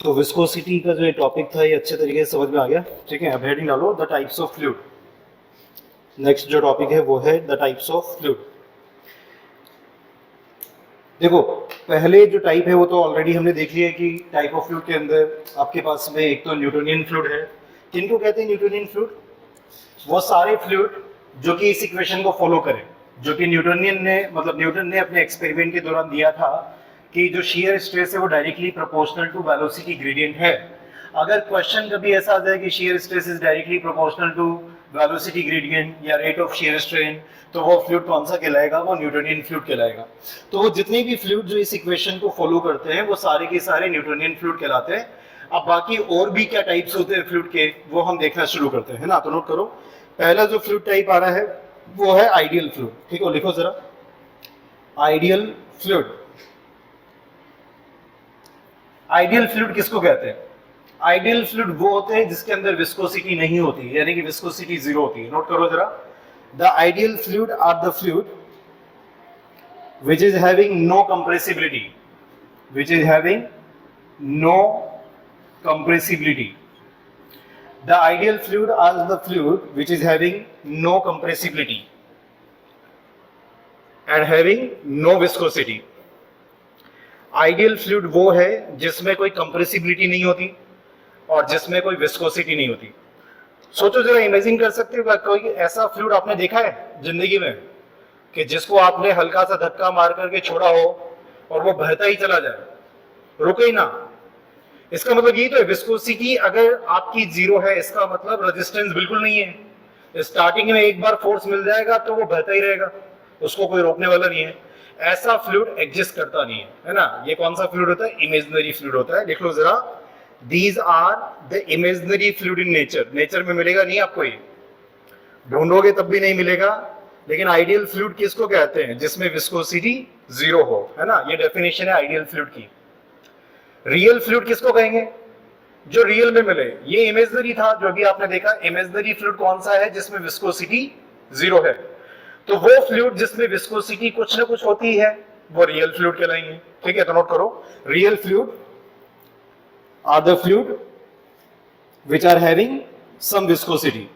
तो विस्कोसिटी का जो ये टॉपिक था ये अच्छे तरीके से समझ में आ गया। ठीक है, अब हेडिंग डालो the types of fluid. Next जो टॉपिक है वो है द टाइप्स ऑफ फ्लूइड। देखो, पहले जो टाइप है वो तो ऑलरेडी हमने देख लिया है कि टाइप ऑफ फ्लूइड के अंदर आपके पास में एक तो न्यूटोनियन फ्लूइड है। किनको कहते हैं न्यूटोनियन फ्लूइड? वो सारे फ्लूइड जो कि इस इक्वेशन को फॉलो करें, जो कि न्यूटन ने अपने एक्सपेरिमेंट के दौरान दिया था कि जो शियर स्ट्रेस है वो directly proportional to velocity gradient है। अगर क्वेश्चन कभी ऐसा आ जाए कि shear stress is directly proportional to velocity gradient या रेट ऑफ शियर स्ट्रेन, तो वो फ्लूइड कौन सा कहलाएगा? वो न्यूटोनियन फ्लूइड कहलाएगा। तो वो जितने भी फ्लूइड जो इस इक्वेशन को फॉलो करते हैं वो सारे के सारे न्यूटोनियन फ्लूइड कहलाते हैं। अब बाकी और भी क्या टाइप्स होते हैं फ्लूइड के, वो हम देखना शुरू करते हैं ना। तो नोट करो, पहला जो फ्लूइड टाइप आ रहा है वो है आइडियल फ्लूइड। ठीक है, लिखो जरा, आइडियल फ्लूइड। आइडियल फ्लूइड किसको कहते हैं? आइडियल फ्लूइड वो होते हैं जिसके अंदर विस्कोसिटी नहीं होती, यानी कि विस्कोसिटी जीरो होती है। नोट करो जरा, the ideal fluid are the fluid which is having no compressibility, which is having no compressibility. The ideal fluid are the fluid which is having no compressibility and having no viscosity. Ideal fluid वो है जिसमें कोई compressibility नहीं होती और जिसमें कोई viscosity नहीं होती। सोचो जरा, इमेजिन कर सकते हो कोई ऐसा फ्लूइड आपने देखा है जिंदगी में कि जिसको आपने हल्का सा धक्का मार करके छोड़ा हो और वो बहता ही चला जाए, रुके ही ना? इसका मतलब ये तो है, विस्कोसिटी अगर आपकी जीरो है इसका मतलब रेजिस्टेंस बिल्कुल नहीं है। स्टार्टिंग में एक बार फोर्स मिल जाएगा तो वो बहता ही रहेगा, उसको कोई रोकने वाला नहीं है। ऐसा फ्लूइड एग्जिस्ट करता नहीं है ना। ये कौन सा फ्लूइड होता है? इमेजिनरी फ्लूइड होता है। देख लो जरा, these are the imaginary fluid in nature. Nature में मिलेगा नहीं आपको, ये ढूंढोगे तब भी नहीं मिलेगा। लेकिन आइडियल फ्लूइड किसको कहते हैं? जिसमें विस्कोसिटी जीरो हो, है ना। ये डेफिनेशन है आइडियल फ्लूइड की। रियल फ्लूइड किसको कहेंगे? जो रियल में मिले। ये इमेजिनरी था जो भी आपने देखा। इमेजिनरी फ्लूइड कौन सा है? जिसमें विस्कोसिटी जीरो है। तो वो फ्लूइड जिसमें विस्कोसिटी कुछ ना कुछ होती है वो रियल फ्लूइड कहलाएंगे। ठीक है, तो नोट करो, real fluid are the fluid which are having some viscosity.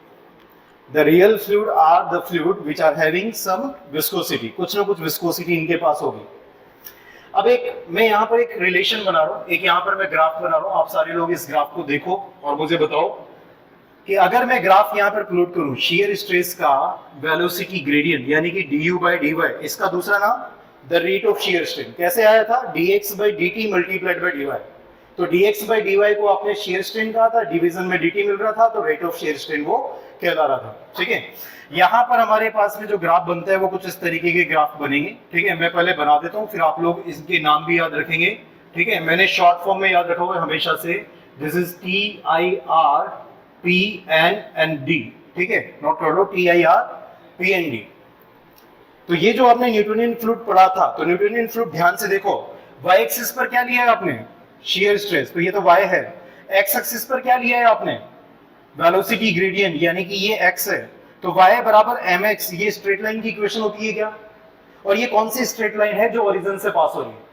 The real fluid are the fluid which are having some viscosity. कुछ ना कुछ विस्कोसिटी इनके पास होगी। अब एक मैं यहाँ पर एक रिलेशन बना रहा हूँ, एक यहाँ पर मैं ग्राफ बना रहा हूँ। आप सारे लोग इस ग्राफ को देखो और मुझे बताओ कि अगर मैं ग्राफ यहाँ पर प्लॉट करूँ शियर स्ट्रेस का वेलोसिटी ग्रेडियंट, यानी कि du by dy, इसका दूसरा नाम the rate of shear strain. कैसे आया था? dx by dt multiplied by dy। तो dx by dy को आपने शियर स्ट्रेन कहा था, डिवीजन में dt मिल रहा था, तो रेट ऑफ शियर स्ट्रेन वो कहला रहा था। ठीक है, यहाँ पर हमारे पास में जो ग्राफ बनता है वो कुछ इस तरीके के ग्राफ बनेंगे। ठीक है, मैं पहले बना देता हूँ, फिर आप लोग इसके नाम भी याद रखेंगे। ठीक है, मैंने शॉर्ट फॉर्म में याद रखा हुआ हमेशा से, दिस इज TIR PND। ठीक है, नोट कर लो, TIR PND। तो ये जो आपने न्यूटोनियन फ्लूइड पढ़ा था, तो न्यूटोनियन फ्लूइड ध्यान से देखो, y एक्सिस पर क्या लिया है आपने? शियर स्ट्रेस, तो ये तो y है। x एक्सिस पर क्या लिया है आपने? वेलोसिटी ग्रेडियंट, यानी कि ये x है। तो y बराबर mx, ये स्ट्रेट लाइन की इक्वेशन होती है क्या? और ये कौन सी स्ट्रेट लाइन है जो ओरिजिन से पास हो रही है?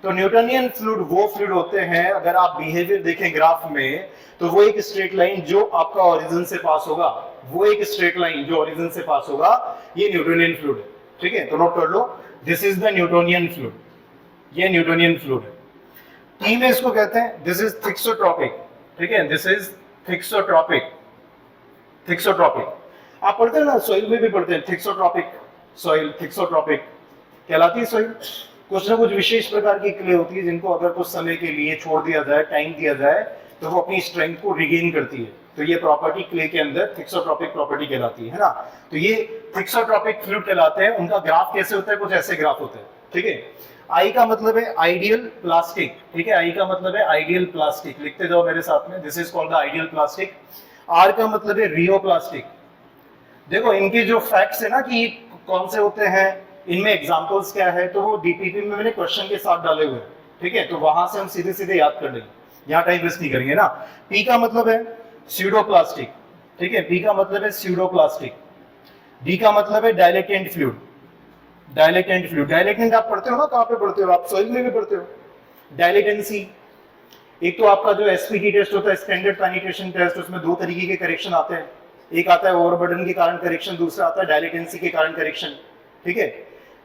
तो न्यूटोनियन फ्लूइड वो फ्लूइड होते हैं, अगर आप बिहेवियर देखें ग्राफ में, तो वो एक स्ट्रेट लाइन जो आपका ओरिजिन से पास होगा, वो एक स्ट्रेट लाइन जो ओरिजिन से पास होगा, ये न्यूटोनियन फ्लूइड है। ठीक है, तो नोट कर लो, this is the Newtonian fluid, ये न्यूटोनियन फ्लूइड है। टी में इसको कहते हैं, दिस इज थिक्सोट्रोपिक। ठीक है, दिस इज थिक्सोट्रोपिक। थिक्सोट्रोपिक आप पढ़ते हैं ना, सॉइल में भी पढ़ते हैं, थिक्सोट्रोपिक सॉइल, थिक्सोट्रोपिक कहलाती है सॉइल। कुछ ना कुछ विशेष प्रकार की क्ले होती है जिनको अगर कुछ समय के लिए छोड़ दिया जाए, टाइम दिया जाए, तो वो अपनी स्ट्रेंथ को रिगेन करती है। तो ये प्रॉपर्टी क्ले के अंदर थिक्सोट्रोपिक प्रॉपर्टी कहलाती है ना। तो ये थिक्सोट्रोपिक फ्लूइड कहलाते हैं। उनका ग्राफ कैसे होता है? कुछ ऐसे ग्राफ होते हैं। ठीक है, आई का मतलब है आइडियल प्लास्टिक। ठीक है, आई का मतलब है आइडियल प्लास्टिक, लिखते जाओ मेरे साथ में, this is called the ideal plastic. R का मतलब है रियो प्लास्टिक। देखो इनके जो फैक्ट्स है ना कि कौन से होते हैं, इनमें एग्जांपल्स क्या है, तो वो डीपीपी में मैंने क्वेश्चन के साथ डाले हुए हैं। ठीक है, तो वहां से हम सीधे सीधे याद कर लेंगे, यहाँ टाइम वेस्ट नहीं करेंगे ना। पी का मतलब है स्यूडोप्लास्टिक। ठीक है, पी का मतलब है स्यूडोप्लास्टिक। डी का मतलब है dilatant fluid. Dilatant fluid, dilatant आप पढ़ते हो ना, कहाँ पे पढ़ते हो आप? सॉइल में भी पढ़ते हो, डायलेटेंसी। एक तो आपका जो एसपीटी टेस्ट होता है, स्टैंडर्ड पेनिट्रेशन टेस्ट, उसमें दो तरीके के करेक्शन आते हैं। एक आता है ओवरबर्डन के कारण करेक्शन, दूसरा आता है डायलेटेंसी के कारण करेक्शन। ठीक है,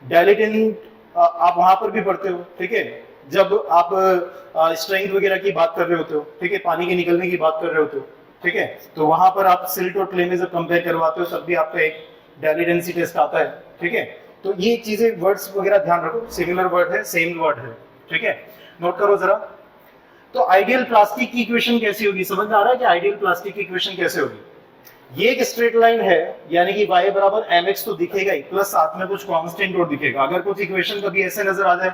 डायलेटेंट आप वहां पर भी पढ़ते हो। ठीक है, जब आप स्ट्रेंथ वगैरह की बात कर रहे होते हो, ठीक है, पानी के निकलने की बात कर रहे होते हो, ठीक है, तो वहां पर आप सिल्ट और क्ले में जब कंपेयर करवाते हो तब भी आपका एक डायलेटेंसी टेस्ट आता है। ठीक है, तो ये चीजें वर्ड्स वगैरह ध्यान रखो, सिमिलर वर्ड है, सेम वर्ड है। ठीक है, नोट करो जरा। तो आइडियल प्लास्टिक की इक्वेशन कैसी होगी, समझ में आ रहा है कि आइडियल प्लास्टिक की इक्वेशन कैसे होगी? ये एक स्ट्रेट लाइन है, यानी कि y बराबर mx तो दिखेगा ही, प्लस साथ में कुछ कांस्टेंट और दिखेगा। अगर कुछ इक्वेशन कभी ऐसे नजर आ जाए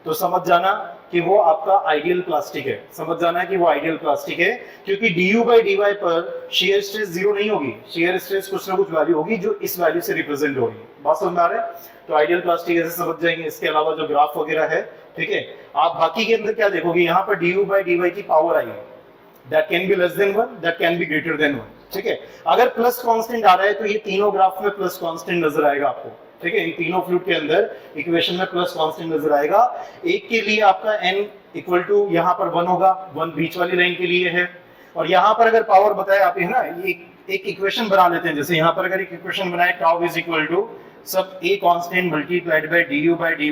तो समझ जाना कि वो आपका आइडियल प्लास्टिक है, समझ जाना कि वो आइडियल प्लास्टिक है, क्योंकि du by dy पर शेयर स्ट्रेस जीरो नहीं होगी, शेयर स्ट्रेस कुछ ना कुछ वैल्यू होगी जो इस वैल्यू से रिप्रेजेंट होगी। बात समझ में आ रहा है? तो आइडियल प्लास्टिक ऐसे समझ जाएंगे। इसके अलावा जो ग्राफ वगैरह है, ठीक है, आप बाकी के अंदर क्या देखोगे, यहाँ पर du by dy की पावर आई है, that can be less than 1, that can be greater than 1। ठीक है, अगर प्लस कांस्टेंट आ रहा है तो ये तीनों ग्राफ में प्लस कांस्टेंट नजर आएगा आपको। ठीक है, इन तीनों फ्लूइड के अंदर इक्वेशन में प्लस कांस्टेंट नजर आएगा। एक के लिए आपका n इक्वल टू यहाँ पर 1 होगा, 1 बीच वाली लाइन के लिए है। और यहाँ पर अगर पावर बताए आप है ना, एक इक्वेशन बना लेते हैं। जैसे यहाँ पर अगर एक इक्वेशन बनाए, टाउ इज इक्वल टू सब a constant multiplied by du by dy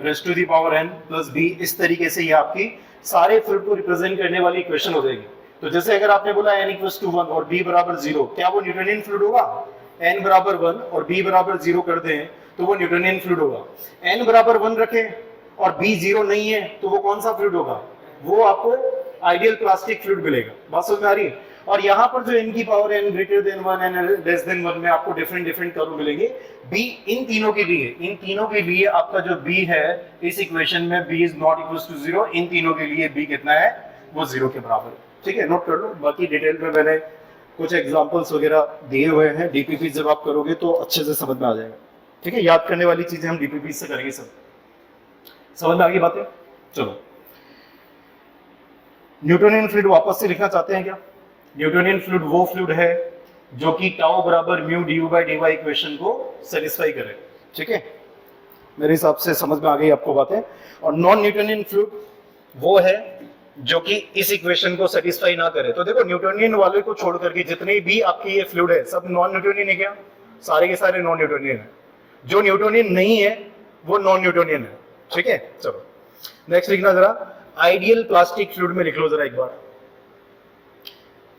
raise to the power n plus b, इस तरीके से ये आपकी सारे फ्लूइड को रिप्रेजेंट करने वाली इक्वेशन हो जाएगी। तो जैसे अगर आपने बोला n इक्वल्स टू 1 और b बराबर 0, क्या वो न्यूटोनियन फ्लूइड होगा? n बराबर 1 और b बराबर 0 कर दें तो वो न्यूटोनियन फ्लूइड होगा। n बराबर 1 रखें और b 0 नहीं है तो वो कौन सा फ्लूइड होगा? वो आपको आइडियल प्लास्टिक फ्लूइड मिलेगा। बात समझ में आ रही है? और यहाँ पर जो n की power n greater than 1 and less than 1 में आपको डिफरेंट डिफरेंट कर्व मिलेंगे। b इन तीनों के लिए आपका जो b है इस इक्वेशन में b is not equals to 0, इन तीनों के लिए b कितना है? वो 0 के बराबर है। ठीक है, नोट कर लो। बाकी डिटेल में मैंने कुछ एग्जांपल्स वगैरह दिए हुए हैं, डीपीपी जब आप करोगे तो अच्छे से समझ में आ जाएगा। ठीक है, याद करने वाली चीजें हम डीपीपी से करेंगे। सब समझ में आ गई बातें? चलो, न्यूटोनियन फ्लूइड वापस से लिखना चाहते हैं क्या? न्यूटोनियन फ्लूइड वो फ्लूइड है जो कि टाउ बराबर mu du by dy equation को सेटिस्फाई करे। ठीक है, मेरे हिसाब से समझ में आ गई आपको बातें। और नॉन न्यूटोनियन फ्लूइड वो है जो कि इस इक्वेशन को सेटिस्फाई ना करे। तो देखो, न्यूटोनियन वाले को छोड़ करके जितने भी आपके ये फ्लूइड है सब नॉन न्यूटोनियन है क्या? सारे के सारे नॉन न्यूटोनियन है। जो न्यूटोनियन नहीं है वो नॉन न्यूटोनियन है। ठीक है, चलो नेक्स्ट लिखना जरा, आइडियल प्लास्टिक फ्लूइड में लिख लो जरा एक बार।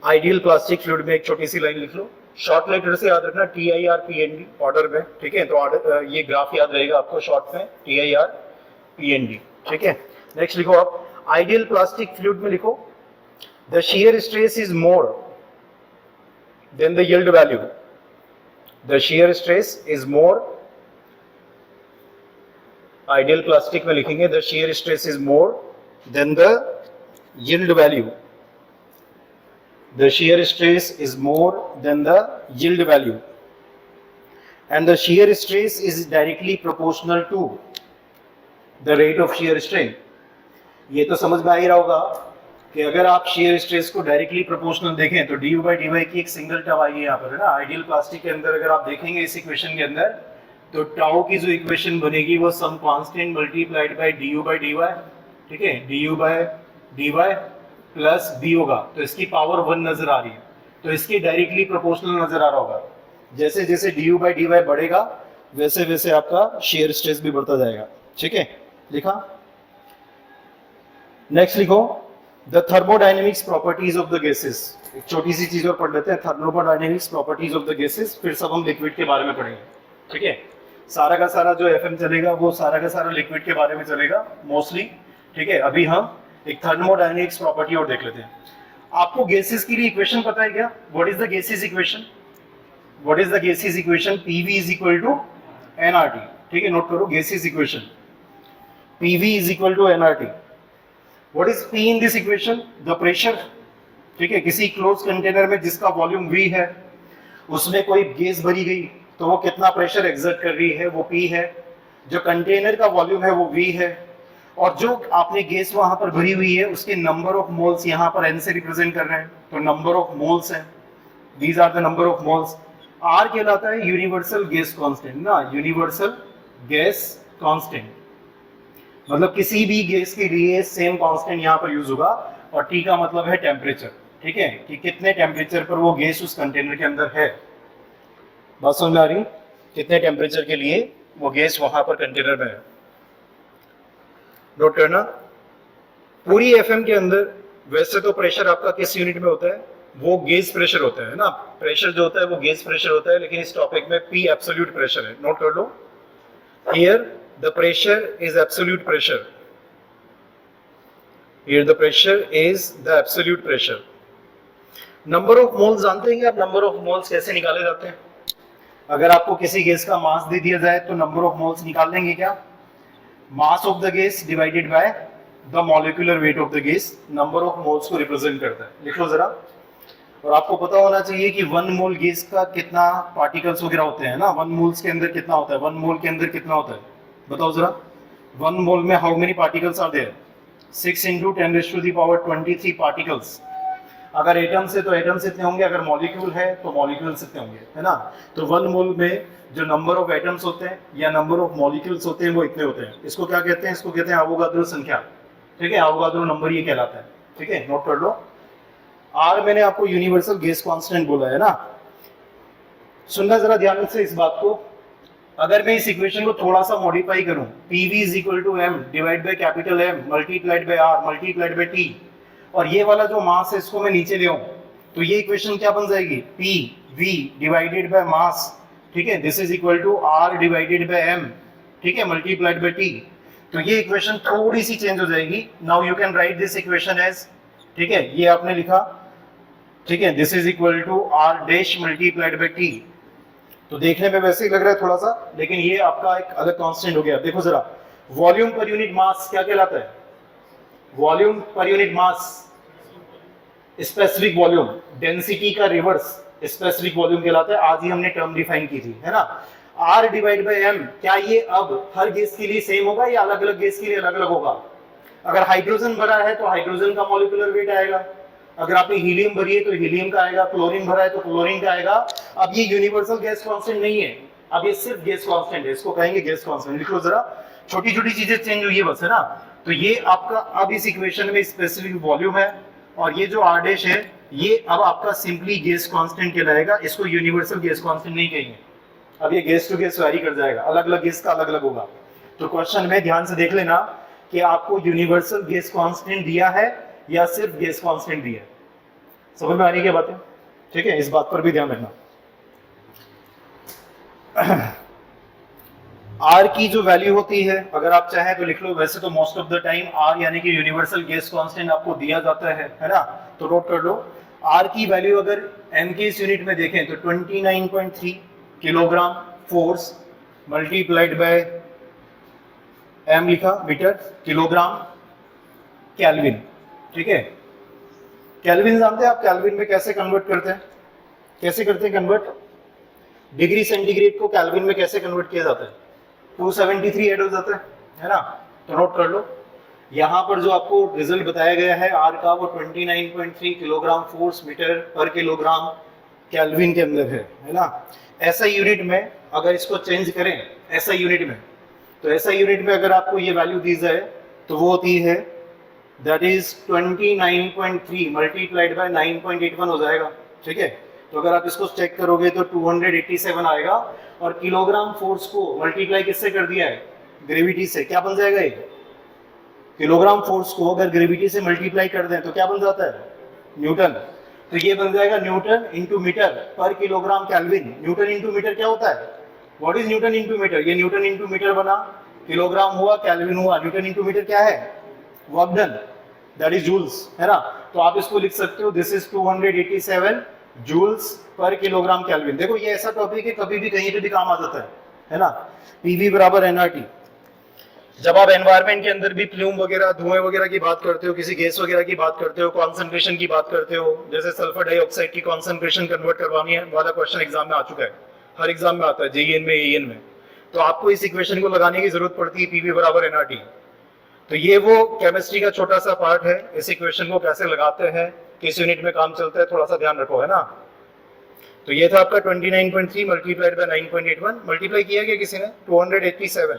आइडियल प्लास्टिक फ्लूइड में एक छोटी सी लाइन लिख लो, शॉर्ट लेटर से याद रखना, TIR-PND ऑर्डर में। ठीक है, तो ये ग्राफ याद रहेगा आपको शॉर्ट में, TIR-PND। ठीक है, नेक्स्ट लिखो आप, आइडियल प्लास्टिक फ्लूइड में लिखो, the shear stress is more than the yield value. The shear stress is more, ideal plastic में लिखेंगे the shear stress is more than the yield value. The shear stress is more than the yield value, and the shear stress is directly proportional to the rate of shear strain। ये तो समझ में आ ही रहा होगा कि अगर आप shear stress को डायरेक्टली प्रोपोर्शनल देखें तो du by dy की एक सिंगल टर्म आई है यहाँ पर, है ना। आइडियल प्लास्टिक के अंदर अगर आप देखेंगे इस इक्वेशन के अंदर तो टाउ की जो इक्वेशन बनेगी वो some constant multiplied by du by dy। ठीक है, du by dy plus b होगा, तो इसकी पावर 1 नजर आ रही है, तो इसकी डायरेक्टली प्रोपोर्शनल नजर आ रहा होगा। जैसे जैसे du by dy बढ़ेगा वैसे वैसे आपका shear स्ट्रेस भी बढ़ता जाएगा। ठीक है, लिखा। नेक्स्ट लिखो, the thermodynamics properties of the gases. एक छोटी सी चीज और पढ़ लेते हैं, thermodynamics properties of the gases, फिर सब हम लिक्विड के बारे में पढ़ेंगे। ठीक है, सारा का सारा जो FM चलेगा वो सारा का सारा लिक्विड के बारे में चलेगा मोस्टली। ठीक है, अभी हम एक थर्मोडायनेमिक्स प्रॉपर्टी और देख लेते हैं। आपको गैसेस के लिए इक्वेशन पता है क्या? What is the gases equation? What is the gases equation? PV is equal to nRT। ठीक है, नोट करो gases equation, PV is equal to nRT। What is P in this equation? The pressure. ठीक है, किसी close container में जिसका volume V है उसमें कोई गैस भरी गई तो वो कितना प्रेशर एक्सर्ट कर रही है, वो P है। जो कंटेनर का वॉल्यूम है वो V है, और जो आपने गैस वहां पर भरी हुई है उसके नंबर ऑफ मोल्स यहाँ पर n से रिप्रेजेंट कर रहे हैं, तो नंबर ऑफ मोल्स है, these are the number of moles. R कहलाता है यूनिवर्सल गैस कांस्टेंट ना, यूनिवर्सल गैस कांस्टेंट, मतलब किसी भी गैस के लिए सेम कांस्टेंट यहाँ पर यूज होगा। और टी का मतलब है टेम्परेचर, ठीक है, कि कितने टेम्परेचर पर वो गैस उस कंटेनर के अंदर है। बात समझ में आ रही? कितने टेम्परेचर के लिए वो गैस वहां पर कंटेनर में है। नोट करना, पूरी एफएम के अंदर वैसे तो प्रेशर आपका किस यूनिट में होता है, वो गेज प्रेशर होता है ना, प्रेशर जो होता है वो गेज प्रेशर होता है, लेकिन इस टॉपिक में पी एब्सोल्यूट प्रेशर है। नोट कर लो, here the pressure is absolute pressure, here the pressure is the absolute pressure. Number of moles जानते हैं आप, नंबर ऑफ मोल्स कैसे निकाले जाते हैं? अगर आपको किसी गैस का मास दे दिया जाए तो नंबर ऑफ मोल्स निकाल लेंगे क्या? Mass of the gas divided by the molecular weight of the gas, number of moles को रिप्रेजेंट करता है। लिख लो जरा। और आपको पता होना चाहिए कि 1 मोल गैस का कितना पार्टिकल्स वगैरह होते हैं ना, 1 मोल्स के अंदर कितना होता है, 1 मोल के अंदर कितना होता है बताओ जरा। 1 मोल में how many particles are there? 6 × 10⁻23 particles. अगर एटम से तो एटम से इतने होंगे, अगर मॉलिक्यूल है तो मॉलिक्यूल से इतने होंगे, है ना। तो 1 मोल में जो नंबर ऑफ एटम्स होते हैं या नंबर ऑफ मॉलिक्यूल्स होते हैं वो इतने होते हैं। इसको क्या कहते हैं? इसको कहते हैं अवोगाद्रो संख्या, ठीक है, अवोगाद्रो नंबर ये कहलाता है, ठीक है, नोट कर लो। आर मैंने आपको यूनिवर्सल गैस कांस्टेंट बोला है ना, सुनना जरा ध्यान से इस बात को। अगर मैं इस इक्वेशन को थोड़ा सा मॉडिफाई करूं, PV = m divide by capital M multiplied by R multiplied by T, और ये वाला जो मास है इसको मैं नीचे ले आऊं, तो ये इक्वेशन क्या बन जाएगी? PV डिवाइडेड बाय मास, ठीक है, this is equal to R divided by M, ठीक है, मल्टीप्लाइड बाय T। तो ये इक्वेशन थोड़ी सी चेंज हो जाएगी। Now you can write this equation as, ठीक है, ये आपने लिखा, ठीक है, this is equal to R dash multiplied by T। तो देखने में वैसे ही लग रहा है थोड़ा सा, लेकिन ये आपका एक अलग कांस्टेंट हो गया। देखो जरा, वॉल्यूम पर यूनिट मास क्या कहलाता है? Volume per unit mass specific volume, density का रिवर्स स्पेसिफिक वॉल्यूम कहलाता है। आज ही हमने टर्म डिफाइन की थी, है ना। R डिवाइड बाय M, क्या ये अब हर गैस के लिए सेम होगा या अलग अलग गैस के लिए अलग अलग होगा? अगर हाइड्रोजन भरा है तो हाइड्रोजन का मॉलिक्यूलर वेट आएगा, अगर आपने हीलियम भरी है तो हीलियम का आएगा, क्लोरीन भरा है तो क्लोरीन का आएगा। अब ये यूनिवर्सल गैस कांस्टेंट नहीं है, अब ये सिर्फ गैस कांस्टेंट है, इसको कहेंगे गैस कांस्टेंट। लिखो जरा, छोटी छोटी चीजें चेंज हुई है बस, है ना। तो ये आपका अब इस इक्वेशन में स्पेसिफिक वॉल्यूम है, और ये जो R डैश है ये अब आपका सिंपली गैस कांस्टेंट कहलाएगा, इसको यूनिवर्सल गैस कांस्टेंट नहीं कहेंगे। अब ये गैस टू गैस वैरी कर जाएगा, अलग अलग गैस का अलग अलग होगा। तो क्वेश्चन में ध्यान से देख लेना कि आपको यूनिवर्सल गैस कांस्टेंट दिया है या सिर्फ गैस कांस्टेंट दिया है। समझ में आ रही है क्या बातें? ठीक है, इस बात पर भी ध्यान रखना। R की जो वैल्यू होती है, अगर आप चाहें तो लिख लो, वैसे तो most of the time R यानी कि यूनिवर्सल गैस कांस्टेंट आपको दिया जाता है ना, तो नोट कर लो। R की वैल्यू अगर M के इस यूनिट में देखें तो 29.3 kilogram force multiplied by M लिखा मीटर किलोग्राम केल्विन, ठीक है। केल्विन जानते हैं आप? केल्विन में कैसे कन्वर्ट करते हैं? कैसे करते हैं कन्वर्ट? डिग्री सेंटीग्रेड को केल्विन में कैसे कन्वर्ट किया जाता है? 273 ऐड हो जाता है ना। तो नोट कर लो, यहाँ पर जो आपको रिजल्ट बताया गया है R का, वो 29.3 kilogram force metre per kilogram kelvin के अंदर है ना। ऐसा यूनिट में अगर इसको चेंज करें ऐसा यूनिट में, तो ऐसा यूनिट में अगर आपको ये वैल्यू दी जाए तो वो होती है दैट इज 29.3 मल्टीप्लाइड बाय 9.81 हो जाएगा, ठीक है। तो अगर आप इसको चेक करोगे तो 287 आएगा, और किलोग्राम फोर्स को मल्टीप्लाई किससे कर दिया है? ग्रेविटी से। क्या बन जाएगा ये? किलोग्राम फोर्स को अगर ग्रेविटी से मल्टीप्लाई कर दें तो क्या बन जाता है? न्यूटन। तो ये बन जाएगा newton into metre per kilogram kelvin. Newton into metre क्या होता है? What is newton into metre? ये न्यूटन इंटू मीटर बना, किलोग्राम हुआ, केल्विन हुआ, न्यूटन इंटू मीटर क्या है? Work done, that is joules, है ना। तो आप इसको लिख सकते हो, this is 287 joules per kilogram kelvin. देखो ये ऐसा टॉपिक है, कभी भी कहीं पे भी काम आ जाता है ना। PV बराबर nRT। जब आप एनवायरनमेंट के अंदर भी प्लूम वगैरह, धुएं वगैरह की बात करते हो, किसी गैस वगैरह की बात करते हो, कॉन्सेंट्रेशन की बात करते हो, जैसे सल्फर डाइऑक्साइड की कॉन्सेंट्रेशन कन्वर्ट करवानी है वाला क्वेश्चन एग्जाम में आ चुका है, हर एग्जाम में आता है, JEN में, AEN में। तो आपको इस इक्वेशन को लगाने की जरूरत पड़ती है, PV बराबर nRT। तो ये वो केमिस्ट्री का छोटा सा पार्ट है, इस इक्वेशन को कैसे लगाते हैं, किस यूनिट में काम चलता है, थोड़ा सा ध्यान रखो, है ना। तो ये था आपका 29.3 मल्टीप्लाइड बाय 9.81, मल्टीप्लाई किया गया किसी ने 287,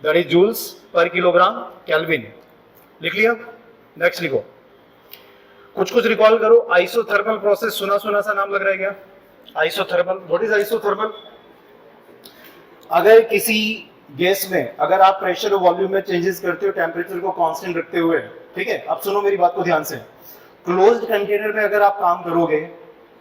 that is joules per kilogram kelvin. लिख लिया? नेक्स्ट लिखो, कुछ रिकॉल करो। आइसोथर्मल प्रोसेस सुना सुना सा नाम लग रहा है क्या? Isothermal, what is isothermal? अगर किसी गैस में अगर आप प्रेशर और वॉल्यूम में चेंजेस करते हो टेम्परेचर को कांस्टेंट रखते हुए, ठीक है, अब सुनो मेरी बात को ध्यान से। क्लोज्ड कंटेनर में अगर आप काम करोगे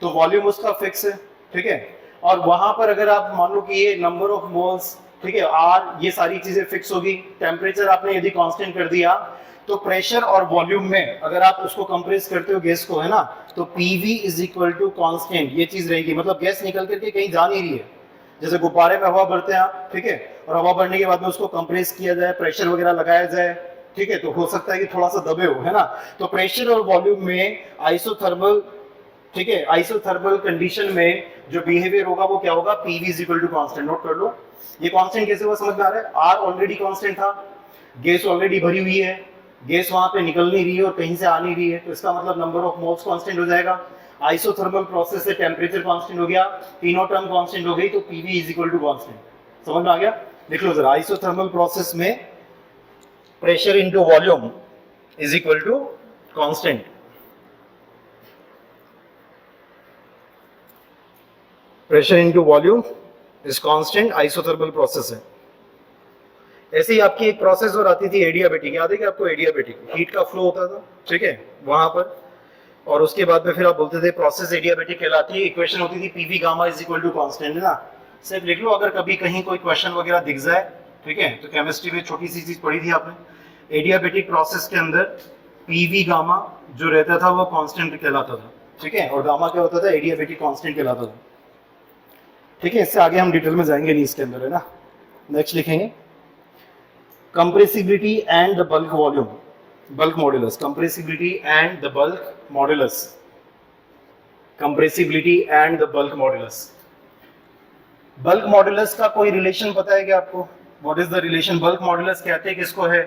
तो वॉल्यूम उसका फिक्स है, ठीक है, और वहां पर अगर आप मान लो कि ये नंबर ऑफ मोल्स, ठीक है, आर, ये सारी चीजें फिक्स होगी। टेम्परेचर आपने यदि कांस्टेंट कर दिया तो प्रेशर और वॉल्यूम में अगर आप उसको कंप्रेस करते हो गैस को, है ना, तो PV is equal to constant, ये चीज रहेगी। मतलब गैस निकल करके कहीं जा नहीं रही है। जैसे गुब्बारे में हवा भरते हैं आप, ठीक है, और हवा भरने के बाद में उसको कंप्रेस किया जाए, प्रेशर वगैरह लगाया जाए, ठीक है, तो हो सकता है कि थोड़ा सा दबे हो, है ना। तो प्रेशर और वॉल्यूम में आइसोथर्मल, ठीक है, आइसोथर्मल कंडीशन में जो बिहेवियर होगा वो क्या होगा? PV is equal to constant. Note कर लो। ये कांस्टेंट कैसे हुआ समझ में आ रहा है? आर ऑलरेडी कांस्टेंट था, गैस ऑलरेडी भरी हुई है, गैस वहां पे निकल नहीं रही है और कहीं से आ नहीं रही है, तो इसका मतलब नंबर ऑफ मोल्स कांस्टेंट हो जाएगा। आइसोथर्मल प्रोसेस से टेम्परेचर कांस्टेंट हो गया, तीनों टर्म कांस्टेंट हो गई, तो PV is equal to constant. समझ में आ गया? लिख लो जरा। आइसोथर्मल प्रोसेस में pressure into volume is equal to constant. Pressure into volume is constant, isothermal process है। ऐसे ही आपकी एक प्रोसेस और आती थी एडियाबेटिक, याद है कि आपको? एडियाबेटिक हीट का फ्लो होता था, ठीक है, वहां पर, और उसके बाद में फिर आप बोलते थे प्रोसेस एडियाबेटिक कहलाती है। इक्वेशन होती थी PV gamma is equal to constant, है ना। सिर्फ लिख लो, अगर कभी कहीं कोई क्वेश्चन वगैरह दिख जाए, ठीक है, तो केमिस्ट्री में छोटी सी चीज पढ़ी थी आपने, एडियाबेटिक प्रोसेस के अंदर पीवी गामा जो रहता था वो कांस्टेंट कहलाता था, ठीक है, और गामा क्या होता था? एडियाबेटिक कांस्टेंट कहलाता था, ठीक है। इससे आगे हम डिटेल में जाएंगे नहीं इसके अंदर, है ना। नेक्स्ट लिखेंगे compressibility and the bulk volume, bulk modulus, compressibility and the bulk modulus, compressibility and the bulk modulus. Bulk modulus का कोई रिलेशन पता है क्या आपको? What is the relation? Bulk modulus कहते हैं किसको है?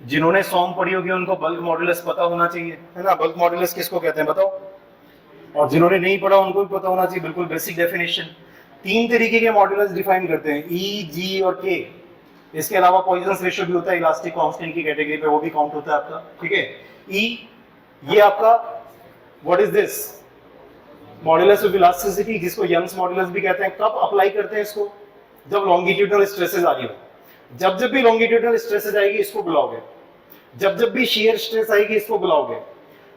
जिन्होंने सॉन्ग पढ़ी होगी उनको बल्क मॉड्यूलस पता होना चाहिए, है ना। बल्क मॉड्यूलस किसको कहते हैं बताओ? और जिन्होंने नहीं पढ़ा उनको भी पता होना चाहिए, बिल्कुल बेसिक डेफिनेशन। तीन तरीके के मॉड्यूलस डिफाइन करते हैं, ई, जी और के। इसके अलावा पॉइजंस रेशियो भी होता है इलास्टिक कांस्टेंट की कैटेगरी पे, वो भी काउंट होता है आपका, ठीक है। ई, ये आपका what is this? Modulus of elasticity, जिसको यंग्स मॉड्यूलस भी कहते हैं। कब अप्लाई करते हैं इसको? जब लॉन्गिट्यूडनल स्ट्रेसेस आ रही हो। जब जब भी लॉन्गिट्यूडनल स्ट्रेसेस आएगी इसको बुलाओगे, जब जब भी शेयर स्ट्रेस आएगी इसको बुलाओगे,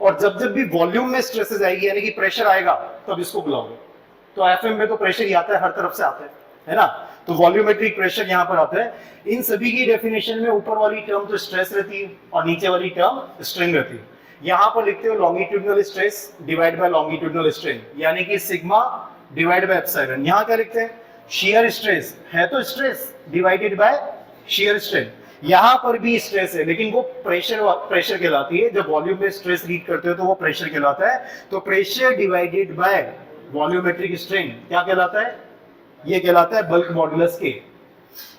और जब जब भी वॉल्यूम में स्ट्रेसेस आएगी यानी कि प्रेशर आएगा तब इसको बुलाओगे। तो एफएम में तो प्रेशर ही आता है, हर तरफ से आता है ना। तो वॉल्यूमेट्रिक प्रेशर यहाँ पर आता है। इन सभी की डेफिनेशन में ऊपर वाली टर्म तो स्ट्रेस रहती है और नीचे वाली टर्म स्ट्रेन रहती है। यहाँ पर लिखते हो longitudinal stress divide by longitudinal strain, यानी कि सिग्मा डिवाइड बाय एप्सिलॉन। यहाँ क्या लिखते हैं? शियर स्ट्रेस है तो stress divided by shear strain. यहाँ पर भी स्ट्रेस है लेकिन वो प्रेशर कहलाती है। जब वॉल्यूम में स्ट्रेस रीड करते हो तो वो प्रेशर कहलाता है। तो pressure divided by volumetric strain क्या कहलाता है? ये कहलाता है बल्क मॉड्यूलस के।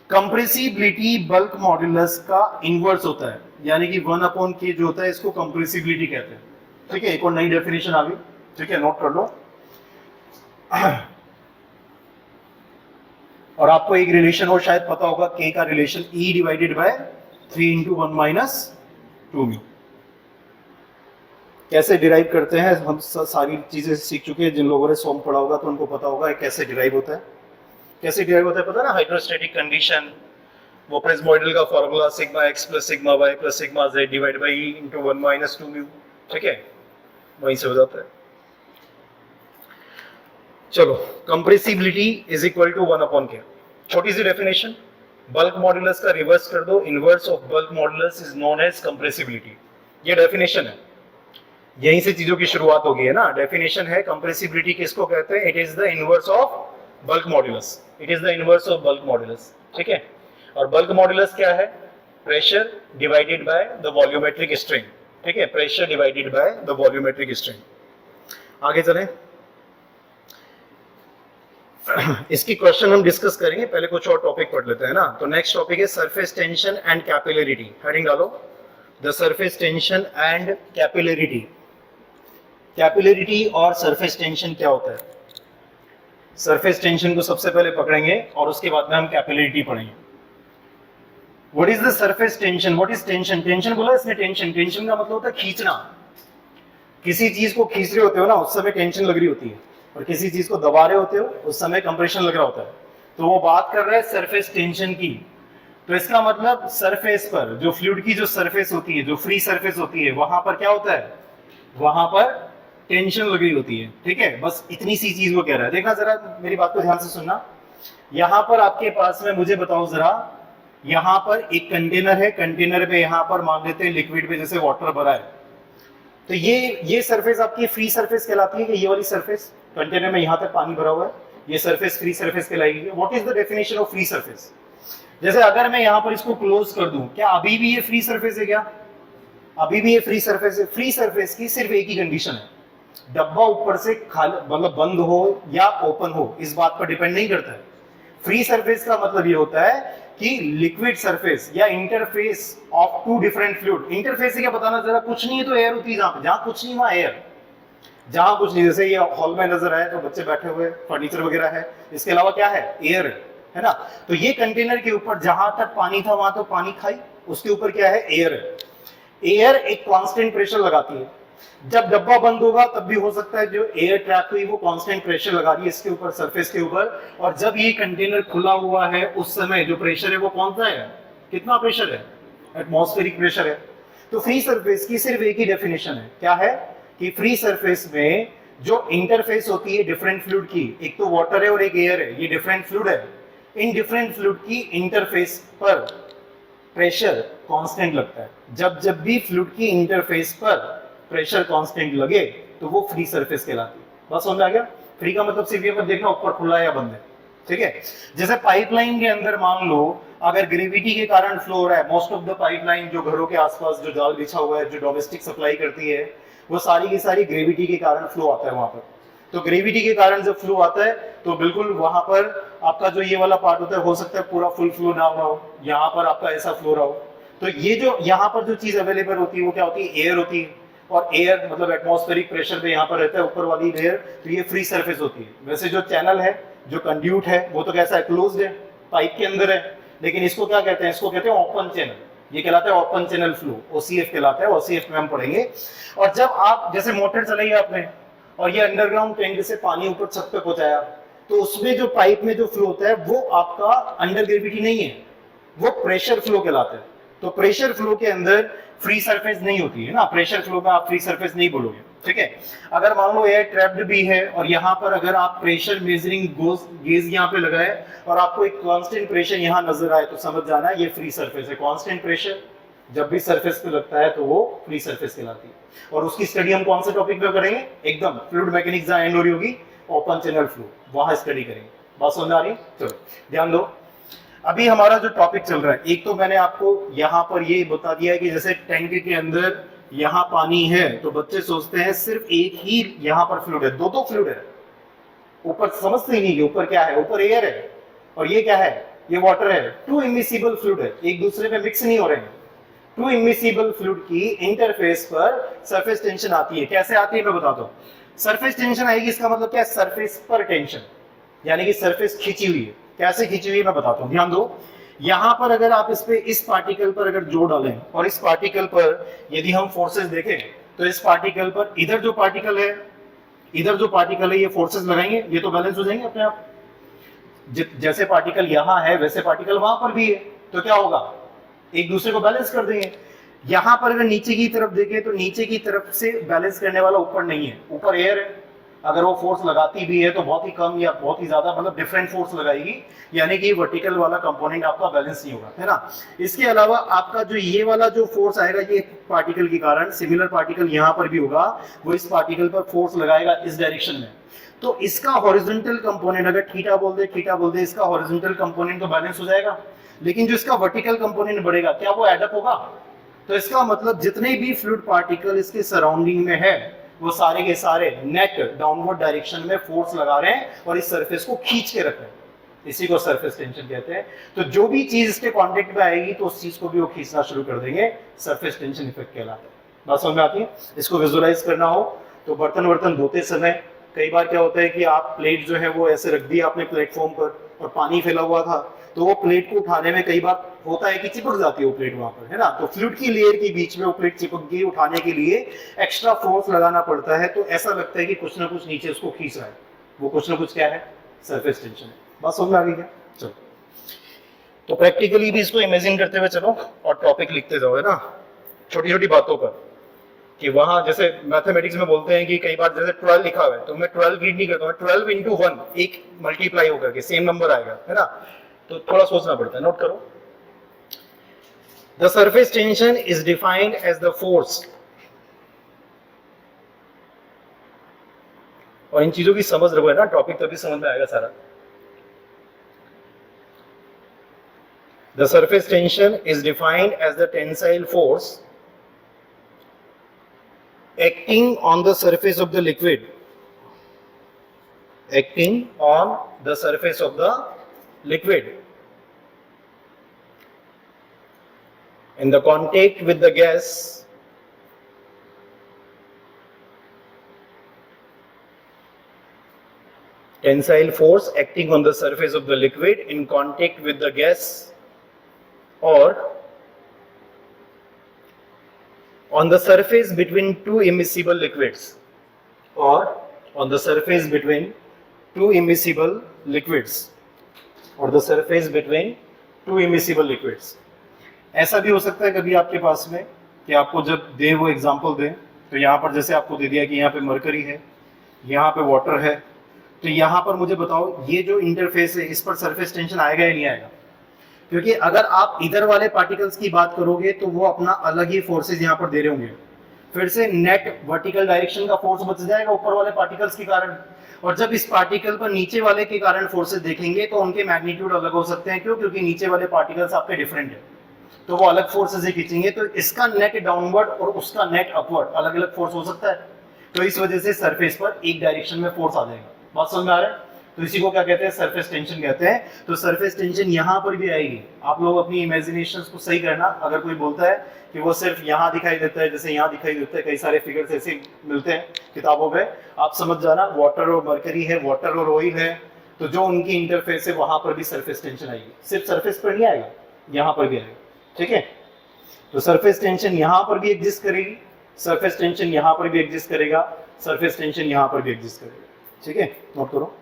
कंप्रेसिबिलिटी बल्क मॉड्यूलस का इनवर्स होता है, यानी कि 1/k जो होता है इसको कंप्रेसिबिलिटी कहते हैं, ठीक है। एक और नई डेफिनेशन आ गई, ठीक है, नोट कर लो। और आपको एक रिलेशन और शायद पता होगा, k का रिलेशन E डिवाइडेड बाय 3 × 1 - 2 कैसे डिराइव करते हैं हम सारी चीजें सीख चुके हैं। जिन लोगों ने सॉम पढ़ा होगा तो उनको पता होगा कैसे डिराइव होता है। कैसे डिराइव होता है पता है ना? हाइड्रोस्टैटिक कंडीशन, वो प्रेसमोइडल का formula sigma x + sigma y + sigma z divide by E × 1 - 2 ठीक है, वहीं से हो जाता है। चलो, compressibility is equal to 1/k। छोटी सी डेफिनेशन, बल्क मॉड्यूलस का रिवर्स कर दो, inverse of bulk modulus is known as compressibility. ये डेफिनेशन है, यहीं से चीजों की शुरुआत होगी, है ना। डेफिनेशन है कंप्रेसिबिलिटी किसको कहते हैं? It is the inverse of bulk modulus, it is the inverse of bulk modulus, ठीक है। और बल्क मॉड्यूलस क्या है? Pressure divided by the volumetric strain, ठीक है, pressure divided by the volumetric strain. आगे चलें, इसकी क्वेश्चन हम डिस्कस करेंगे, पहले कुछ और टॉपिक पढ़ लेते हैं ना। तो नेक्स्ट टॉपिक है surface tension and capillarity. Heading डालो, the surface tension and capillarity. Capillarity और सरफेस टेंशन क्या होता है? सरफेस टेंशन को सबसे पहले पकड़ेंगे और उसके बाद में हम कैपिलरिटी पढ़ेंगे। What is the surface tension? What is tension? Tension बोला इसने, टेंशन, टेंशन का मतलब होता है खींचना। किसी चीज को खींच रहे होते हो ना उस समय टेंशन लग रही होती है, और किसी चीज को दबा रहे होते हो उस समय कंप्रेशन लग रहा होता है। तो वो बात कर रहा है सरफेस टेंशन की। तो इसका मतलब सरफेस पर जो फ्लूइड की जो सरफेस होती है, जो फ्री सरफेस होती है, वहां पर क्या होता है, वहां पर टेंशन लग रही होती है। ठीक है, बस इतनी सी चीज वो कह रहा है। देखना जरा मेरी बात को ध्यान से सुनना। यहां पर आपके पास में, मुझे बताओ जरा, यहां पर एक कंटेनर है, कंटेनर पे यहां पर मान लेते हैं लिक्विड पे जैसे वाटर भरा है, तो ये सरफेस आपकी फ्री सरफेस कहलाती है कि ये वाली सरफेस कंटेनर में यहां तक पानी भरा हुआ है, ये सरफेस फ्री सरफेस कहलाएगी। What is the definition of free surface? जैसे अगर मैं यहां पर इसको क्लोज कर दूं, क्या अभी भी ये फ्री सरफेस है? क्या अभी भी ये फ्री सरफेस है? फ्री सरफेस की सिर्फ एक ही कंडीशन है, डब्बा ऊपर से मतलब बंद हो या ओपन हो, इस बात पर डिपेंड नहीं करता है। फ्री सरफेस का मतलब ये होता है कि लिक्विड सरफेस या interface of two different fluid. Interface से क्या बताना जरा, कुछ नहीं है तो एयर होती है, जहां कुछ नहीं वहां एयर, जहां कुछ नहीं, जैसे ये हॉल में नजर आए तो बच्चे बैठे हुए, फर्नीचर वगैरह है, इसके अलावा क्या है, एयर है ना। तो ये कंटेनर के ऊपर जहां तक पानी था वहां तो पानी खाई, उसके ऊपर क्या है, एयर है। एयर एक कांस्टेंट प्रेशर लगाती है। जब डब्बा बंद होगा तब भी हो सकता है जो एयर ट्रैप हुई वो कांस्टेंट प्रेशर लगा रही है इसके ऊपर, सरफेस के ऊपर। और जब ये कंटेनर खुला हुआ है उस समय जो प्रेशर है वो कौन सा है, कितना प्रेशर है, एटमॉस्फेरिक प्रेशर है। तो फ्री सरफेस की सिर्फ एक ही डेफिनेशन है, क्या है, कि फ्री सरफेस में जो इंटरफेस होती है डिफरेंट फ्लूइड की, एक तो वाटर है और एक एयर है, ये डिफरेंट फ्लूइड है, इन डिफरेंट फ्लूइड की इंटरफेस पर प्रेशर कांस्टेंट लगता है। जब भी फ्लूइड की इंटरफेस पर प्रेशर कांस्टेंट लगे तो वो फ्री सरफेस कहलाती है। बस समझ आ गया? फ्री का मतलब सिर्फ ये मत देखना ऊपर खुला है या बंद है, ठीक है। जैसे पाइपलाइन के अंदर मान लो अगर ग्रेविटी के कारण फ्लो हो रहा है, मोस्ट ऑफ द पाइपलाइन जो घरों के आसपास जो जाल बिछा हुआ है, जो डोमेस्टिक सप्लाई करती है, वो सारी की सारी ग्रेविटी के कारण फ्लो आता है वहां पर। तो ग्रेविटी के कारण जब फ्लो आता है तो बिल्कुल वहां पर आपका जो ये वाला पार्ट होता है, हो सकता है पूरा फुल फ्लो ना हुआ हो, यहाँ पर आपका ऐसा फ्लो रहा हो। तो ये जो यहाँ पर जो चीज अवेलेबल होती है वो क्या होती है, एयर होती है। और एयर मतलब एटमॉस्फेरिक प्रेशर पे यहाँ पर रहता है ऊपर वाली लेयर, तो ये फ्री सरफेस होती है। वैसे जो चैनल है, जो कंड्यूट है, वो तो कैसा है, क्लोज्ड है, पाइप के अंदर है, लेकिन इसको क्या कहते हैं, इसको कहते हैं ओपन चैनल। ये कहलाता है ओपन चैनल फ्लो, ओसीएफ कहलाता है, ओसीएफ में हम पढ़ेंगे। और जब आप जैसे मोटर चलाई आपने और ये अंडरग्राउंड टैंक से पानी ऊपर छत पे पहुंचाया, तो उसमें जो पाइप में जो फ्लो होता है वो आपका अंडर ग्रेविटी नहीं है, वो प्रेशर फ्लो कहलाता है। तो प्रेशर फ्लो के अंदर फ्री सरफेस नहीं होती है ना, प्रेशर फ्लो में आप फ्री सरफेस नहीं बोलोगे, ठीक है। अगर मान लो एयर ट्रैप्ड भी है और यहाँ पर अगर आप प्रेशर मेजरिंग गेज यहाँ पे लगाए और आपको एक कांस्टेंट प्रेशर यहाँ नजर आए तो समझ जाना ये फ्री सरफेस है। कांस्टेंट प्रेशर जब भी सरफेस पे लगता है तो वो फ्री सरफेस कहलाती है। और उसकी स्टडी हम कौन से टॉपिक पे करेंगे, एकदम फ्लूइड मैकेनिक्स जहां एंड हो रही होगी, ओपन चैनल फ्लो, वहां स्टडी करेंगे। बात समझ आ रही है? चलो ध्यान दो, अभी हमारा जो टॉपिक चल रहा है, एक तो मैंने आपको यहाँ पर ये बता दिया है कि जैसे टैंक के अंदर यहाँ पानी है तो बच्चे सोचते हैं सिर्फ एक ही यहाँ पर फ्लूइड है, दो फ्लूइड है, ऊपर समझते ही नहीं कि ऊपर क्या है, ऊपर एयर है और ये क्या है, ये वाटर है। टू इमिसिबल फ्लूइड है, एक दूसरे में मिक्स नहीं हो रहे हैं। टू इमिसिबल फ्लूइड की इंटरफेस पर सरफेस टेंशन आती है। कैसे आती है मैं बताता हूँ। सरफेस टेंशन आएगी, इसका मतलब क्या है, सरफेस पर टेंशन, यानी कि सरफेस खींची हुई है। कैसे खींची हुई है मैं बताता हूँ, ध्यान दो। यहां पर अगर आप इस पे, इस पार्टिकल पर अगर जोर डालें और इस पार्टिकल पर यदि हम फोर्सेस देखें तो इस पार्टिकल पर इधर जो पार्टिकल है, इधर जो पार्टिकल है, ये फोर्सेस लगाएंगे, ये तो बैलेंस हो जाएंगे अपने आप। जैसे पार्टिकल यहां है वैसे पार्टिकल वहां पर भी है, तो क्या होगा, एक दूसरे को बैलेंस कर देंगे। यहां पर अगर नीचे की तरफ देखें तो नीचे की तरफ से बैलेंस करने वाला ऊपर नहीं है, ऊपर एयर है। अगर वो फोर्स लगाती भी है तो बहुत ही कम या बहुत ही ज्यादा, मतलब डिफरेंट फोर्स लगाएगी, यानी कि वर्टिकल वाला कंपोनेंट आपका बैलेंस नहीं होगा, है ना। इसके अलावा आपका जो ये वाला जो फोर्स आएगा ये पार्टिकल के कारण, सिमिलर पार्टिकल यहाँ पर भी होगा, वो इस पार्टिकल पर फोर्स लगाएगा इस डायरेक्शन में। तो इसका हॉरिजॉन्टल कंपोनेंट अगर थीटा बोल दे, इसका हॉरिजॉन्टल कंपोनेंट तो बैलेंस हो जाएगा, लेकिन जो इसका वर्टिकल कंपोनेंट बढ़ेगा क्या वो एड अप होगा? तो इसका मतलब जितने भी फ्लूइड पार्टिकल इसके सराउंडिंग में है वो सारे के सारे नेट डाउनवर्ड डायरेक्शन में फोर्स लगा रहे हैं और इस सरफेस को खींच के रख रहे हैं, इसी को सरफेस टेंशन कहते हैं। तो जो भी चीज इसके कांटेक्ट में आएगी तो उस चीज को भी वो खींचना शुरू कर देंगे, सरफेस टेंशन इफेक्ट कहलाता है। बात समझ में आती है? इसको विजुअलाइज करना हो तो बर्तन धोते समय कई बार क्या होता है कि आप प्लेट जो है वो ऐसे रख दी आपने प्लेटफॉर्म पर और पानी फैला हुआ था, तो वो प्लेट को उठाने में कई बार होता है कि चिपक जाती है वो प्लेट वहां पर, है ना। तो फ्लूइड की लेयर के बीच में वो प्लेट चिपक गई, उठाने के लिए एक्स्ट्रा फोर्स लगाना पड़ता है, तो ऐसा लगता है कि कुछ ना कुछ नीचे उसको खींच रहा है, वो कुछ ना कुछ क्या है, सरफेस टेंशन है। बात समझ में आ गई क्या? चलो, तो प्रैक्टिकली भी इसको इमेजिन करते हुए चलो और टॉपिक लिखते जाओ, है ना, छोटी छोटी बातों पर। कि वहां जैसे मैथमेटिक्स में बोलते हैं कि कई बार जैसे 12 लिखा हुआ है तो मैं 12 रीड नहीं करता, मैं 12 into 1 एक मल्टीप्लाई होकर के सेम नंबर आएगा, है ना, तो थोड़ा सोचना पड़ता है। नोट करो, the surface tension is defined as the force, और इन चीजों की समझ रखो, है ना, टॉपिक तभी समझ में आएगा सारा। The surface tension is defined as the tensile force acting on the surface of the liquid, acting on the surface of the liquid in the contact with the gas tensile force acting on the surface of the liquid in contact with the gas or on the surface between two immiscible liquids, or on the surface between two immiscible liquids, or the surface between two immiscible liquids। ऐसा भी हो सकता है कभी आपके पास में कि आपको जब दे वो एग्जांपल दे, तो यहाँ पर जैसे आपको दे दिया कि यहाँ पे मरकरी है, यहाँ पे वाटर है, तो यहाँ पर मुझे बताओ ये जो इंटरफेस है इस पर सरफेस टेंशन आएगा या नहीं आएगा? क्योंकि अगर आप इधर वाले पार्टिकल्स की बात करोगे तो वो अपना अलग ही फोर्सेस यहाँ पर दे रहे होंगे, फिर से नेट वर्टिकल डायरेक्शन का फोर्स बच जाएगा ऊपर वाले पार्टिकल्स के कारण, और जब इस पार्टिकल पर नीचे वाले के कारण फोर्सेस देखेंगे तो उनके मैग्नीट्यूड अलग हो सकते हैं। क्यों? क्योंकि नीचे वाले पार्टिकल्स आपके डिफरेंट है, तो वो अलग फोर्सेस खींचेंगे, तो इसका नेट डाउनवर्ड और उसका नेट अपवर्ड अलग अलग फोर्स हो सकता है, तो इस वजह से सरफेस पर एक डायरेक्शन में फोर्स आ जाएगा। बात समझ में आ रहा है? तो इसी को क्या कहते हैं? सरफेस टेंशन कहते हैं। तो सरफेस टेंशन यहाँ पर भी आएगी। आप लोग अपनी इमेजिनेशंस को सही करना। अगर कोई बोलता है कि वो सिर्फ यहाँ दिखाई देता है, जैसे यहाँ दिखाई देता है, कई सारे फिगर्स ऐसे मिलते हैं किताबों में, आप समझ जाना वाटर और मरकरी है, वाटर और ऑयल है, तो जो उनकी इंटरफेस है वहां पर भी सरफेस टेंशन आएगी। सिर्फ सरफेस पर नहीं आएगा, यहाँ पर भी आएगा, ठीक है। तो सरफेस टेंशन यहाँ पर भी एग्जिस्ट करेगी, सरफेस टेंशन यहाँ पर भी एग्जिस्ट करेगा, सरफेस टेंशन यहाँ पर भी एग्जिस्ट करेगा, ठीक है। नोट करो,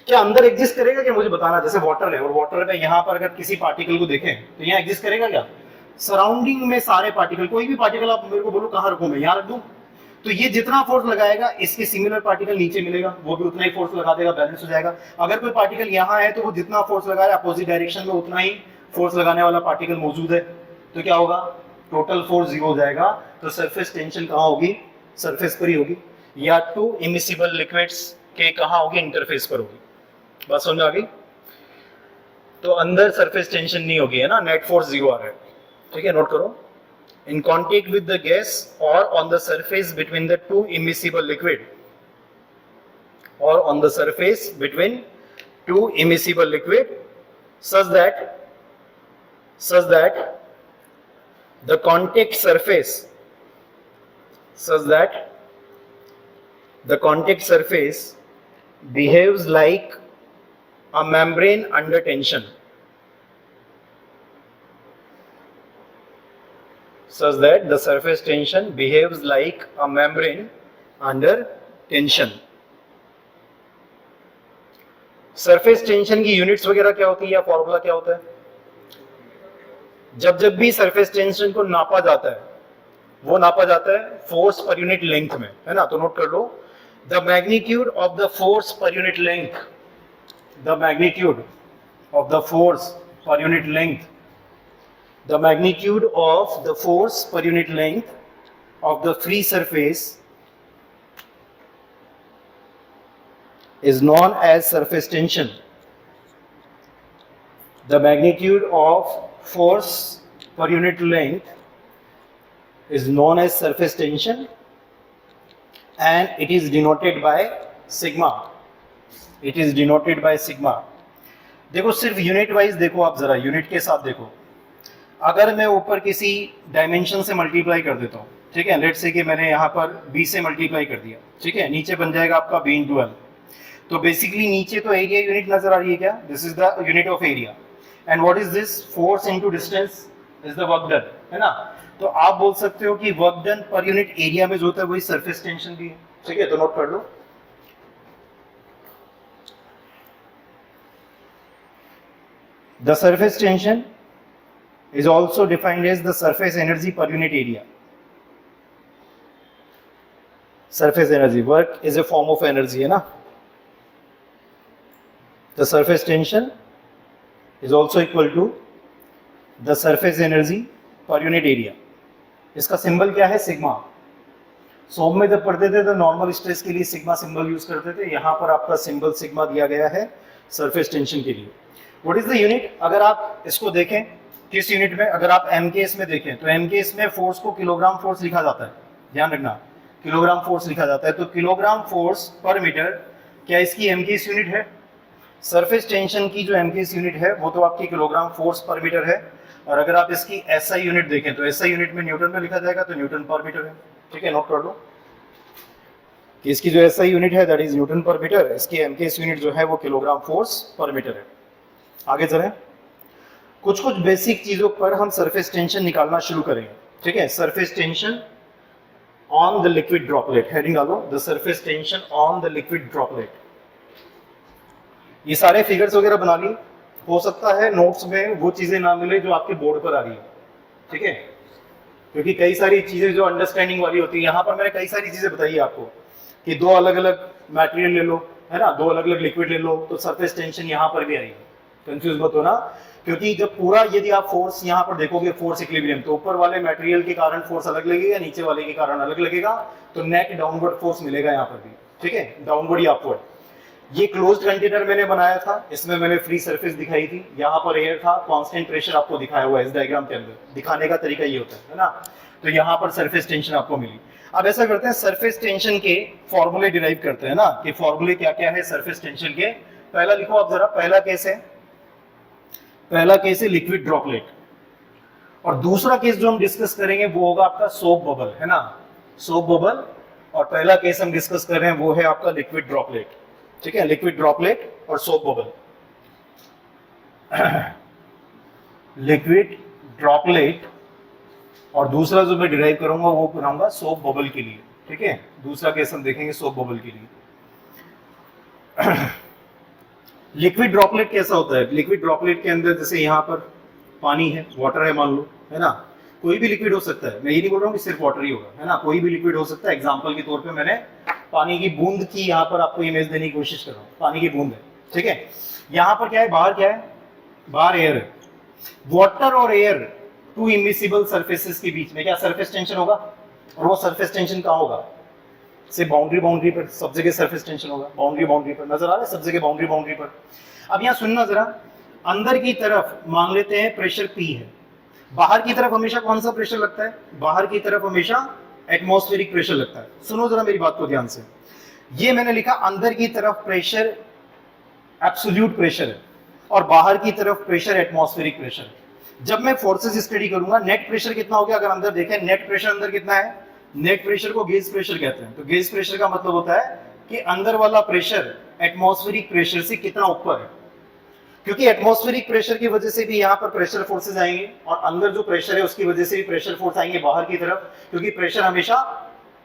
क्या अंदर एग्जिस्ट करेगा क्या? मुझे बताना। जैसे वाटर है और वाटर में यहाँ पर अगर किसी पार्टिकल को देखें तो यहाँ एग्जिस्ट करेगा क्या? सराउंडिंग में सारे पार्टिकल, कोई भी पार्टिकल आप मेरे को बोलो कहाँ रखूं मैं, यहाँ रख दूं, तो ये जितना फोर्स लगाएगा इसके सिमिलर पार्टिकल नीचे मिलेगा, वो भी उतना ही फोर्स लगा देगा, बैलेंस हो जाएगा। अगर कोई पार्टिकल यहाँ है तो वो जितना फोर्स लगाए अपोजिट डायरेक्शन में उतना ही फोर्स लगाने वाला पार्टिकल मौजूद है, तो क्या होगा? टोटल फोर्स 0 हो जाएगा। तो सरफेस टेंशन कहाँ होगी? सरफेस पर ही होगी, या टू इमिसिबल लिक्विड्स के कहाँ होगी? इंटरफेस पर होगी। बात समझ में आ गई? तो अंदर सरफेस टेंशन नहीं होगी, है ना, नेट फोर्स 0 आ रहा है, ठीक है। नोट करो, in contact with the gas or on the surface between the two immiscible liquid, or on the surface between two immiscible liquid, such that the contact surface behaves like a membrane under tension, such that the surface tension behaves like a membrane under tension। Surface tension की units वगैरह क्या होती है या formula क्या होता है? जब भी सरफेस टेंशन को नापा जाता है वो नापा जाता है फोर्स पर यूनिट लेंथ में, है ना। तो नोट कर लो, the magnitude of the force per unit length, the magnitude of the force per unit length, the magnitude of the force per unit length of the free surface is known as surface tension. The magnitude of force per unit length is known as surface tension, and it is denoted by sigma. It is denoted by sigma. देखो सिर्फ unit wise देखो, आप जरा unit के साथ देखो। अगर मैं ऊपर किसी डायमेंशन से मल्टीप्लाई कर देता हूँ, ठीक है, लेट्स से कि मैंने यहाँ पर b से मल्टीप्लाई कर दिया, ठीक है, नीचे बन जाएगा आपका b × l। तो बेसिकली नीचे तो एरिया यूनिट नजर आ रही है क्या, this is the unit of area, and what is this, force into distance is the work done, है ना। तो आप बोल सकते हो कि work done per unit area में जो होता है वही सरफेस टेंशन भी है, ठीक है, तो नोट कर लो। The surface tension is also defined as the surface energy per unit area. Surface energy, work is a form of energy, है ना। The surface tension is also equal to the surface energy per unit area. इसका symbol क्या है, sigma. सो में जब पढ़ते थे तो नॉर्मल स्ट्रेस के लिए सिग्मा सिंबल यूज करते थे, यहाँ पर आपका सिंबल सिग्मा दिया गया है सरफेस टेंशन के लिए। व्हाट इज द यूनिट, अगर आप इसको देखें किस यूनिट में, अगर आप एमकेएस में देखें तो एमकेएस में फोर्स को किलोग्राम फोर्स लिखा जाता है, ध्यान रखना किलोग्राम फोर्स लिखा जाता है। तो किलोग्राम फोर्स पर मीटर क्या इसकी एमकेएस यूनिट है, सरफेस टेंशन की जो एमकेएस यूनिट है वो तो आपकी किलोग्राम फोर्स पर मीटर है। और अगर आप इसकी एसआई यूनिट देखें तो एसआई यूनिट में न्यूटन में लिखा जाएगा, तो न्यूटन पर मीटर है, ठीक है, नोट कर लो कि इसकी जो एसआई यूनिट है दैट इज न्यूटन पर मीटर, इसकी एमकेएस यूनिट जो है वो किलोग्राम फोर्स पर मीटर है। आगे चलें, कुछ कुछ बेसिक चीजों पर हम सरफेस टेंशन निकालना शुरू करेंगे, ठीक है। Surface tension on the liquid droplet, heading डालो, the surface tension on the liquid droplet. ये सारे फिगर्स वगैरह बना ली, हो सकता है नोट्स में वो चीजें ना मिले जो आपके बोर्ड पर आ रही है, ठीक है, क्योंकि कई सारी चीजें जो अंडरस्टैंडिंग वाली होती है, यहाँ पर मैंने कई सारी चीजें बताई आपको कि दो अलग अलग मटेरियल ले लो, है ना, दो अलग अलग लिक्विड ले लो, तो सरफेस टेंशन यहाँ पर भी आएगी, कंफ्यूज मत होना। क्योंकि जब पूरा यदि आप फोर्स यहाँ पर देखोगे, फोर्स इक्विलिब्रियम, तो ऊपर वाले मटेरियल के कारण फोर्स अलग लगेगा, नीचे वाले के कारण अलग लगेगा, तो नेट डाउनवर्ड फोर्स मिलेगा यहाँ पर भी, ठीक है, डाउनवर्ड या अपवर्ड। ये क्लोज्ड कंटेनर मैंने बनाया था, इसमें मैंने फ्री सरफेस दिखाई थी, यहाँ पर एयर था, कांस्टेंट प्रेशर आपको दिखाया हुआ है इस डायग्राम के अंदर, दिखाने का तरीका ये होता है ना। तो यहाँ पर सरफेस टेंशन आपको मिली। अब ऐसा करते हैं, सरफेस टेंशन के फॉर्मूले डिराइव करते हैं ना, कि फॉर्मूले क्या क्या है सरफेस टेंशन के। पहला लिखो आप जरा, पहला केस है, पहला केस है लिक्विड ड्रॉपलेट, और दूसरा केस जो हम डिस्कस करेंगे वो होगा आपका सोप बबल, है ना, सोप बबल। और पहला केस हम डिस्कस कर रहे हैं वो है आपका लिक्विड ड्रॉपलेट, ठीक है, लिक्विड ड्रॉपलेट और सोप बबल। लिक्विड ड्रॉपलेट, और दूसरा जो मैं डिराइव करूंगा वो बनाऊंगा सोप बबल के लिए, ठीक है। दूसरा केस हम देखेंगे सोप बबल के लिए। लिक्विड ड्रॉपलेट कैसा होता है, लिक्विड ड्रॉपलेट के अंदर जैसे यहाँ पर पानी है, वाटर है मान लो, है ना, कोई भी लिक्विड हो सकता है, मैं ये नहीं बोल रहा हूँ कि सिर्फ वाटर ही होगा, है ना, कोई भी लिक्विड हो सकता है। एग्जांपल के तौर पे मैंने पानी की बूंद की यहाँ पर आपको इमेज देने की कोशिश कर रहा हूँ, पानी की बूंद है, ठीक है। यहाँ पर क्या है, बाहर क्या है, बाहर एयर है। वाटर और एयर टू इमिसिबल सरफेसेस के बीच में क्या सरफेस टेंशन होगा, और वो सरफेस टेंशन कहाँ होगा, से बाउंड्री पर, सब जगह सरफेस टेंशन होगा, बाउंड्री पर नजर आ रहा है, सब जगह बाउंड्री पर। अब यहाँ सुनना जरा, अंदर की तरफ मान लेते हैं प्रेशर P है, बाहर की तरफ हमेशा कौन सा प्रेशर लगता है, बाहर की तरफ हमेशा एटमॉस्फेरिक प्रेशर लगता है। सुनो जरा मेरी बात को ध्यान से, ये मैंने लिखा अंदर की तरफ प्रेशर एब्सोल्यूट प्रेशर है, और बाहर की तरफ प्रेशर एटमॉस्फेरिक प्रेशर है। जब मैं फोर्सेस स्टडी करूंगा, नेट प्रेशर कितना हो गया, अगर अंदर देखें नेट प्रेशर अंदर कितना है, नेट प्रेशर को गेज प्रेशर कहते हैं। तो गेज प्रेशर का मतलब होता है कि अंदर वाला प्रेशर एटमॉस्फेरिक प्रेशर से कितना ऊपर है, क्योंकि एटमॉस्फेरिक प्रेशर की वजह से भी यहाँ पर प्रेशर फोर्सेस आएंगे, और अंदर जो प्रेशर है उसकी वजह से भी प्रेशर फोर्स आएंगे बाहर की तरफ, क्योंकि प्रेशर हमेशा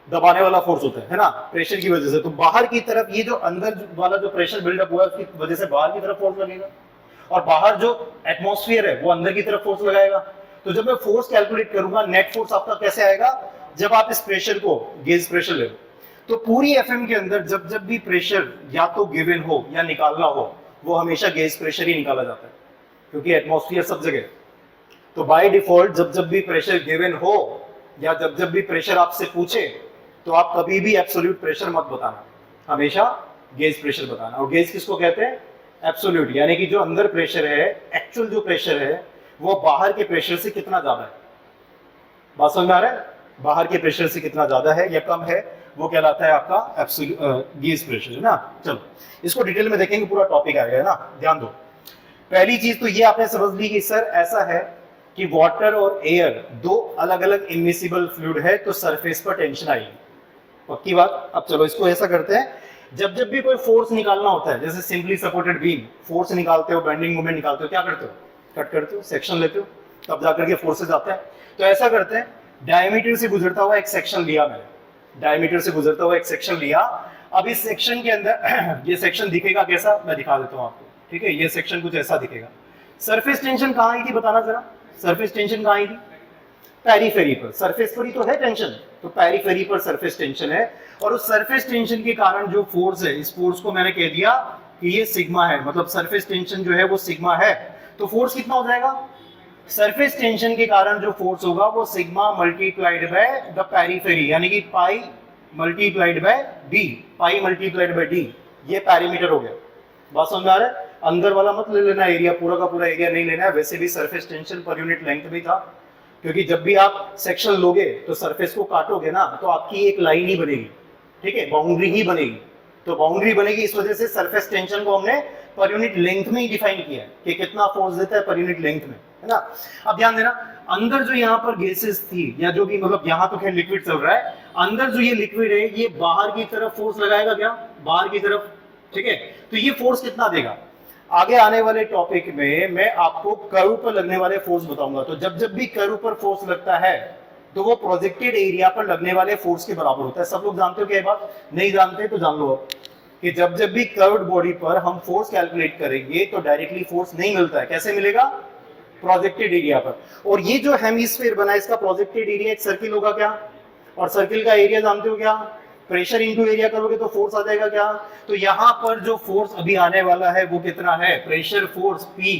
दबाने वाला फोर्स होता है ना, प्रेशर की वजह से। तो बाहर की तरफ ये जो अंदर वाला जो प्रेशर बिल्डअप हुआ है उसकी वजह से बाहर की तरफ फोर्स लगेगा, और बाहर जो एटमॉस्फेयर है वो अंदर की तरफ फोर्स लगाएगा। तो जब मैं फोर्स कैलकुलेट करूंगा, नेट फोर्स आपका कैसे आएगा, जब आप इस प्रेशर को गेज प्रेशर ले लो, तो पूरी एफएम के अंदर जब जब भी प्रेशर या तो गिवन हो या निकालना हो, वो हमेशा गेज प्रेशर ही निकाला जाता है, क्योंकि एटमॉस्फेयर सब जगह। तो बाय डिफॉल्ट जब जब भी प्रेशर गिवन हो या जब जब भी प्रेशर आपसे पूछे, तो आप कभी भी एब्सोल्यूट प्रेशर मत बताना, हमेशा गेज प्रेशर बताना। और गेज किसको कहते हैं, एब्सोल्यूट, यानी कि जो अंदर प्रेशर है, एक्चुअल जो प्रेशर है वो बाहर के प्रेशर से कितना ज्यादा है। बात समझ में आ रहा है, बाहर के प्रेशर से कितना ज्यादा है या कम है, वो कहलाता है आपका एब्सोल्यूट गेज प्रेशर, है ना। चलो इसको डिटेल में देखेंगे, पूरा टॉपिक आ गया है ना, ध्यान दो। पहली चीज तो ये आपने समझ ली कि सर ऐसा है कि वाटर और एयर दो अलग अलग इमिसिबल फ्लूइड है, तो सरफेस पर टेंशन आएगी, पक्की बात। अब चलो इसको ऐसा करते हैं, जब जब भी कोई फोर्स निकालना होता है, जैसे सिंपली सपोर्टेड बीम, फोर्स निकालते हो, बेंडिंग मोमेंट निकालते हो, क्या करते हो? कट करते हो, सेक्शन लेते हो, तब जाकर के फोर्सेस आते हैं। तो ऐसा करते हैं, डायमीटर से गुजरता हुआ एक सेक्शन लिया मैंने, डायमीटर से गुजरता हुआ एक सेक्शन लिया। अब इस सेक्शन के अंदर ये सेक्शन दिखेगा कैसा, मैं दिखा देता हूँ आपको, ठीक है। ये सेक्शन कुछ ऐसा दिखेगा। सरफेस टेंशन कहाँ आई थी बताना जरा, सरफेस टेंशन कहाँ आई थी? पेरीफेरी पर, सरफेस पर ही तो है टेंशन, तो पेरीफेरी पर सरफेस टेंशन है। और उस सरफेस टेंशन के कारण जो फोर्स है, इस फोर्स को मैंने कह दिया कि ये सिग्मा है, मतलब सरफेस टेंशन जो है वो सिग्मा है। तो फोर्स कितना हो जाएगा? सरफेस टेंशन के कारण जो फोर्स होगा वो sigma multiplied by the periphery, यानी कि pi multiplied by D, pi multiplied by D, ये पेरीमीटर हो गया। बात समझ आ रहा है? अंदर वाला मत ले लेना एरिया, पूरा का पूरा एरिया नहीं लेना है। वैसे भी सरफेस टेंशन पर यूनिट लेंथ भी था, क्योंकि जब भी आप सेक्शन लोगे तो सरफेस को काटोगे ना, तो आपकी एक लाइन ही बनेगी, ठीक है, बाउंड्री ही बनेगी। तो बाउंड्री बनेगी, इस वजह से सरफेस टेंशन को हमने पर यूनिट लेंथ में ही डिफाइन किया है कि कितना फोर्स देता है पर यूनिट लेंथ में, है ना। अब ध्यान देना, अंदर जो यहाँ पर गैसेस थी या जो भी, मतलब यहाँ तो खैर लिक्विड चल रहा है, अंदर जो ये लिक्विड है ये बाहर की तरफ फोर्स लगाएगा क्या? बाहर की तरफ, ठीक है। तो ये फोर्स कितना देगा? आगे आने वाले टॉपिक में मैं आपको कर्व पर लगने वाले फोर्स बताऊंगा। तो जब जब भी कर्व पर फोर्स लगता है तो वो प्रोजेक्टेड एरिया पर लगने वाले फोर्स के बराबर होता है। सब लोग जानते हो क्या बात? नहीं जानते तो जान लो अब कि जब जब भी कर्व्ड बॉडी पर हम फोर्स कैलकुलेट करेंगे तो डायरेक्टली फोर्स नहीं मिलता है। कैसे मिलेगा? प्रोजेक्टेड एरिया पर। और ये जो हेमिस्फीयर बना है, इसका प्रोजेक्टेड एरिया एक सर्किल होगा क्या? और सर्किल का एरिया जानते हो क्या? प्रेशर इनटू एरिया करोगे तो फोर्स आ जाएगा क्या? तो यहाँ पर जो फोर्स अभी आने वाला है वो कितना है? प्रेशर फोर्स P,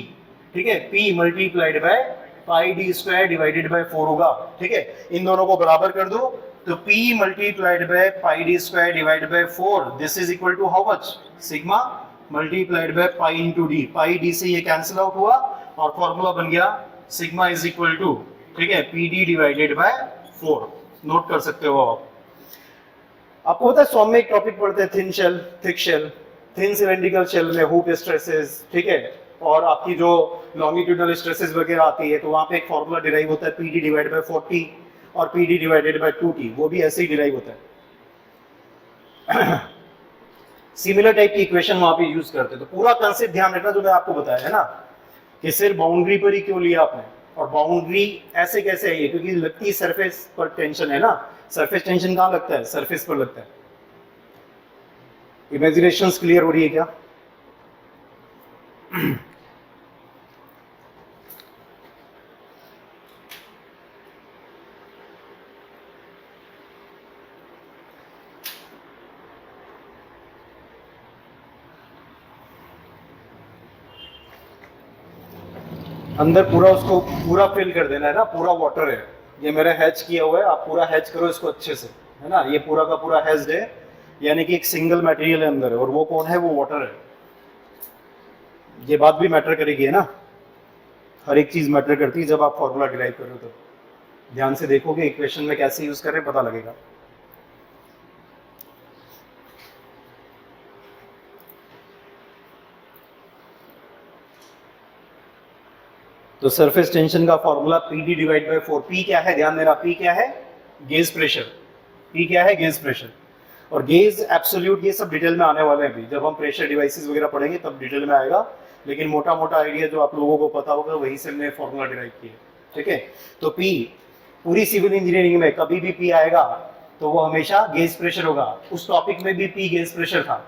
ठीक है, P multiplied by pi D square divided by 4 होगा, ठीक है। इन दोनों को बराबर कर दो तो P multiplied by pi D square divided by 4, this is equal to how much? Sigma multiplied by pi into D. Pi D से ये कैंसिल आउट हुआ और फॉर्मूला बन गया सिग्मा इज इक्वल टू, ठीक है, PD डिवाइडेड बाय 4। नोट कर सकते हो आप। आपको पता है सॉम में एक टॉपिक पढ़ते हैं thin shell, thick shell. Thin cylindrical shell में हुप स्ट्रेसेस, ठीक है, और आपकी जो लॉन्गिट्यूडनल स्ट्रेसेस वगैरह आती है तो वहां पे एक फॉर्मूला डिराइव होता है PD डिवाइडेड बाय 4T और PD डिवाइडेड बाय 2T, वो भी ऐसे ही डिराइव होता है। सिमिलर टाइप की इक्वेशन वहां पे यूज करते हैं। तो पूरा कंसेप्ट ध्यान रखना जो मैं आपको बताया है ना, कि सिर्फ बाउंड्री पर ही क्यों लिया आपने, और बाउंड्री ऐसे कैसे है, क्योंकि लगती सरफेस पर टेंशन है ना। सरफेस टेंशन कहाँ लगता है? सरफेस पर लगता है। इमेजिनेशंस क्लियर हो रही है क्या? अंदर पूरा उसको पूरा फिल कर देना है ना, पूरा वाटर है। ये मेरा हैच किया हुआ है, आप पूरा हैच करो इसको अच्छे से, है ना। ये पूरा का पूरा हैच्ड है, यानी कि एक सिंगल मटेरियल है अंदर, और वो कौन है? वो वाटर है। ये बात भी मैटर करेगी, है ना। हर एक चीज मैटर करती है जब आप फॉर्मूला डिराइव करो तो। ध्यान से देखोगे इक्वेशन में कैसे यूज कर रहे हैं, पता लगेगा। तो सरफेस टेंशन का formula PD divide by 4। P क्या है? ध्यान देना, P क्या है? Gauge pressure. P क्या है? Gauge pressure. और गेज एब्सोल्यूट, ये सब डिटेल में आने वाले हैं अभी, जब हम प्रेशर डिवाइसेस वगैरह पढ़ेंगे तब डिटेल में आएगा। लेकिन मोटा मोटा आइडिया जो आप लोगों को पता होगा वही से हमने फॉर्मूला डिराइव किया, ठीक है। तो P पूरी सिविल इंजीनियरिंग में कभी भी P आएगा तो वो हमेशा गेज प्रेशर होगा। उस टॉपिक में भी P गेज प्रेशर था।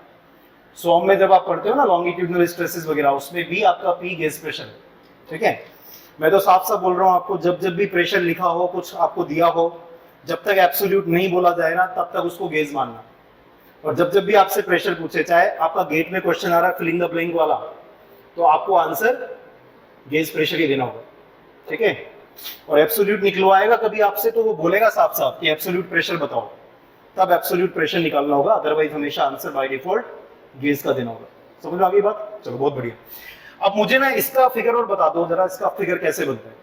सॉम में जब आप पढ़ते हो ना लॉन्गिट्यूडनल स्ट्रेसेस वगैरह, उसमें भी आपका P गेज प्रेशर है, ठीक है। मैं तो साफ साफ बोल रहा हूँ आपको, जब जब भी प्रेशर लिखा हो, कुछ आपको दिया हो, जब तक एब्सोल्यूट नहीं बोला जाए ना तब तक उसको गेज मानना। और जब जब भी आपसे प्रेशर पूछे, चाहे आपका गेट में क्वेश्चन आ रहा है फिलिंग द ब्लैंक वाला, तो आपको आंसर गेज प्रेशर ही देना होगा, ठीक है। और एब्सोल्यूट निकलवाएगा कभी आपसे तो वो बोलेगा साफ साफ कि एब्सोल्यूट प्रेशर बताओ, तब एब्सोल्यूट प्रेशर निकालना होगा, अदरवाइज हमेशा आंसर बाय डिफॉल्ट गेज का देना होगा। समझ में आ गई बात? चलो बहुत बढ़िया। अब मुझे ना इसका फिगर और बता दो जरा, इसका फिगर कैसे बनता है।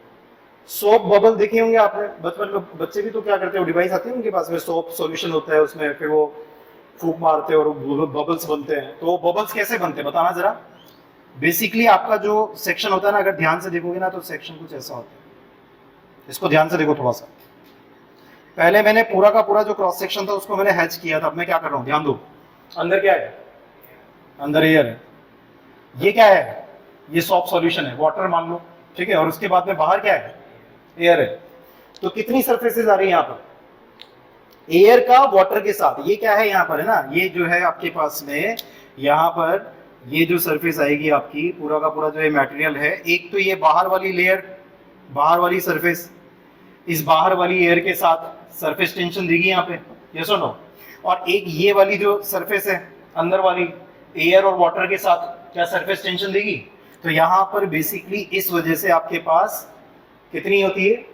सोप बबल देखे होंगे आपने बचपन में, बच्चे भी तो क्या करते हैं, डिवाइस आती है उनके पास में, सोप सॉल्यूशन होता है उसमें, फिर वो फूंक मारते हैं और बबल्स बनते हैं। तो बबल्स कैसे बनते हैं बताना जरा। बेसिकली आपका जो सेक्शन होता है ना, अगर ध्यान से देखोगे ना तो सेक्शन कुछ ऐसा होता है। इसको ध्यान से देखो थोड़ा सा। पहले मैंने पूरा का पूरा जो क्रॉस सेक्शन था उसको मैंने हैच किया था। अब मैं क्या कर रहा हूँ, ध्यान दो। अंदर क्या है? अंदर एयर है। ये क्या है? ये सॉफ्ट सॉल्यूशन है, वाटर मान लो, ठीक है, और उसके बाद में बाहर क्या है? एयर है। तो कितनी सरफेसेस आ रही है यहाँ पर? एयर का वाटर के साथ। ये क्या है यहाँ पर, है ना, ये जो है आपके पास में यहाँ पर ये जो सरफेस आएगी आपकी, पूरा का पूरा जो है मटेरियल है, एक तो ये बाहर वाली लेयर, बाहर वाली सरफेस, इस बाहर वाली एयर के साथ सरफेस टेंशन देगी यहाँ पे, यस और नो? और एक ये वाली जो सरफेस है अंदर वाली, एयर और वाटर के साथ क्या सरफेस टेंशन देगी? तो यहाँ पर बेसिकली इस वजह से आपके पास कितनी होती है?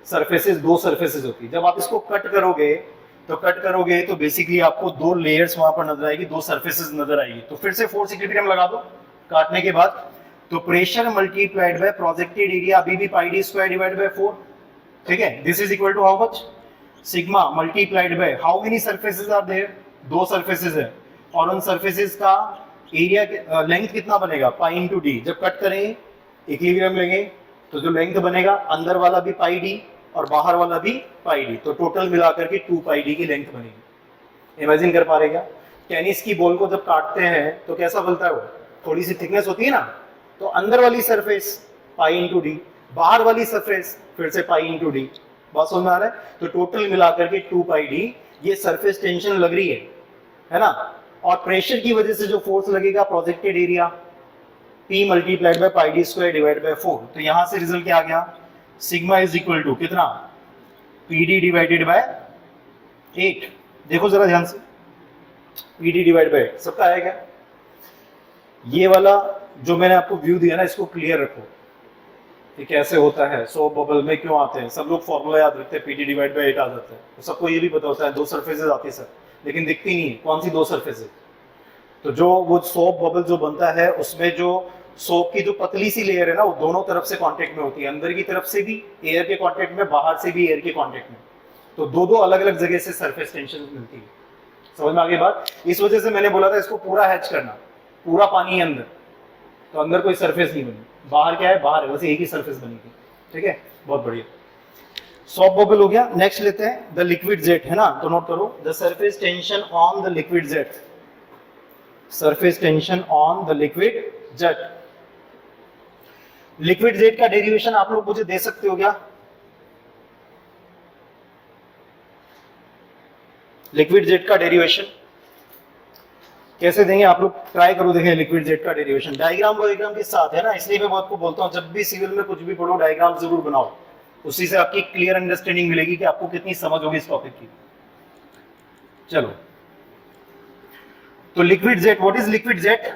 सरफेसेस, दो सरफेसेस होती है। जब आप इसको कट करोगे तो बेसिकली आपको दो लेयर्स वहां पर नजर आएगी, दो सरफेसेस नजर आएगी। तो फिर से फोर्स इक्विलिब्रियम लगा दो काटने के बाद। तो pressure multiplied by projected area अभी भी pi D square divide by 4, ठीक है। This is equal to how much? Sigma multiplied by how many surfaces are there? दो सरफेसेस है, और उन सरफेसेस का एरिया लेंथ कितना बनेगा? Pi into D. जब कट करेंगे इक्विलिब्रियम लेंगे तो जो लेंथ बनेगा, अंदर वाला भी पाई डी और बाहर वाला भी पाई डी, तो टोटल मिलाकर के 2 पाई डी की लेंथ बनेगी। इमेजिन कर पा रहे क्या? टेनिस की बॉल को जब काटते हैं तो कैसा बनता है वो? थोड़ी सी थिकनेस होती है ना। तो अंदर वाली सरफेस पाई इंटू डी, बाहर वाली सरफेस फिर से पाई इंटू डी। बात समझ में आ रहा है? तो टोटल मिलाकर के 2 पाई डी ये सरफेस टेंशन लग रही है ना। और प्रेशर की वजह से जो फोर्स लगेगा, projected area P multiplied by pi D square divide by 4। तो यहां से रिजल्ट क्या आ गया? सिग्मा इज इक्वल टू कितना? PD divided by 8। देखो जरा ध्यान से, PD डिवाइड बाय 8 सबका आएगा। ये वाला जो मैंने आपको व्यू दिया ना, इसको क्लियर रखो कि कैसे होता है, सोप बबल में क्यों आते हैं। सब लोग फॉर्मूला याद रखते हैं, PD डिवाइड बाय 8 आ जाता है। तो सबको ये भी पता होता है दो सरफेसेस आती है सर, लेकिन दिखती नहीं है। कौन सी दो सरफेसेस? तो जो वो सोप बबल जो बनता है उसमें जो सोप की जो पतली सी लेयर है ना, वो दोनों तरफ से कांटेक्ट में होती है, अंदर की तरफ से भी एयर के कांटेक्ट में, बाहर से भी एयर के कांटेक्ट में। तो दो दो अलग अलग जगह से सरफेस टेंशन मिलती है। समझ में आ गई बात? इस वजह से मैंने बोला था इसको पूरा हैच करना, पूरा पानी है अंदर, तो अंदर कोई सरफेस नहीं बनी, बाहर क्या है? बाहर है, बस एक ही सरफेस बनेगी। ठीक है, बहुत बढ़िया। सॉफ्ट बबल हो गया। नेक्स्ट लेते हैं द लिक्विड जेट, है ना। तो नोट करो, the surface tension on the liquid jet, surface tension on the liquid jet. Liquid jet का डेरिवेशन आप लोग मुझे दे सकते हो क्या? लिक्विड जेट का डेरिवेशन कैसे देंगे आप लोग? ट्राई करो, देखें लिक्विड जेट का डेरिवेशन। डायग्राम वायग्राम के साथ, है ना, इसलिए मैं आपको बोलता हूं जब भी सिविल में कुछ भी पढ़ो डायग्राम जरूर बनाओ, उसी से आपकी क्लियर अंडरस्टैंडिंग मिलेगी कि आपको कितनी समझ होगी इस टॉपिक की। चलो, तो liquid jet, what is liquid jet?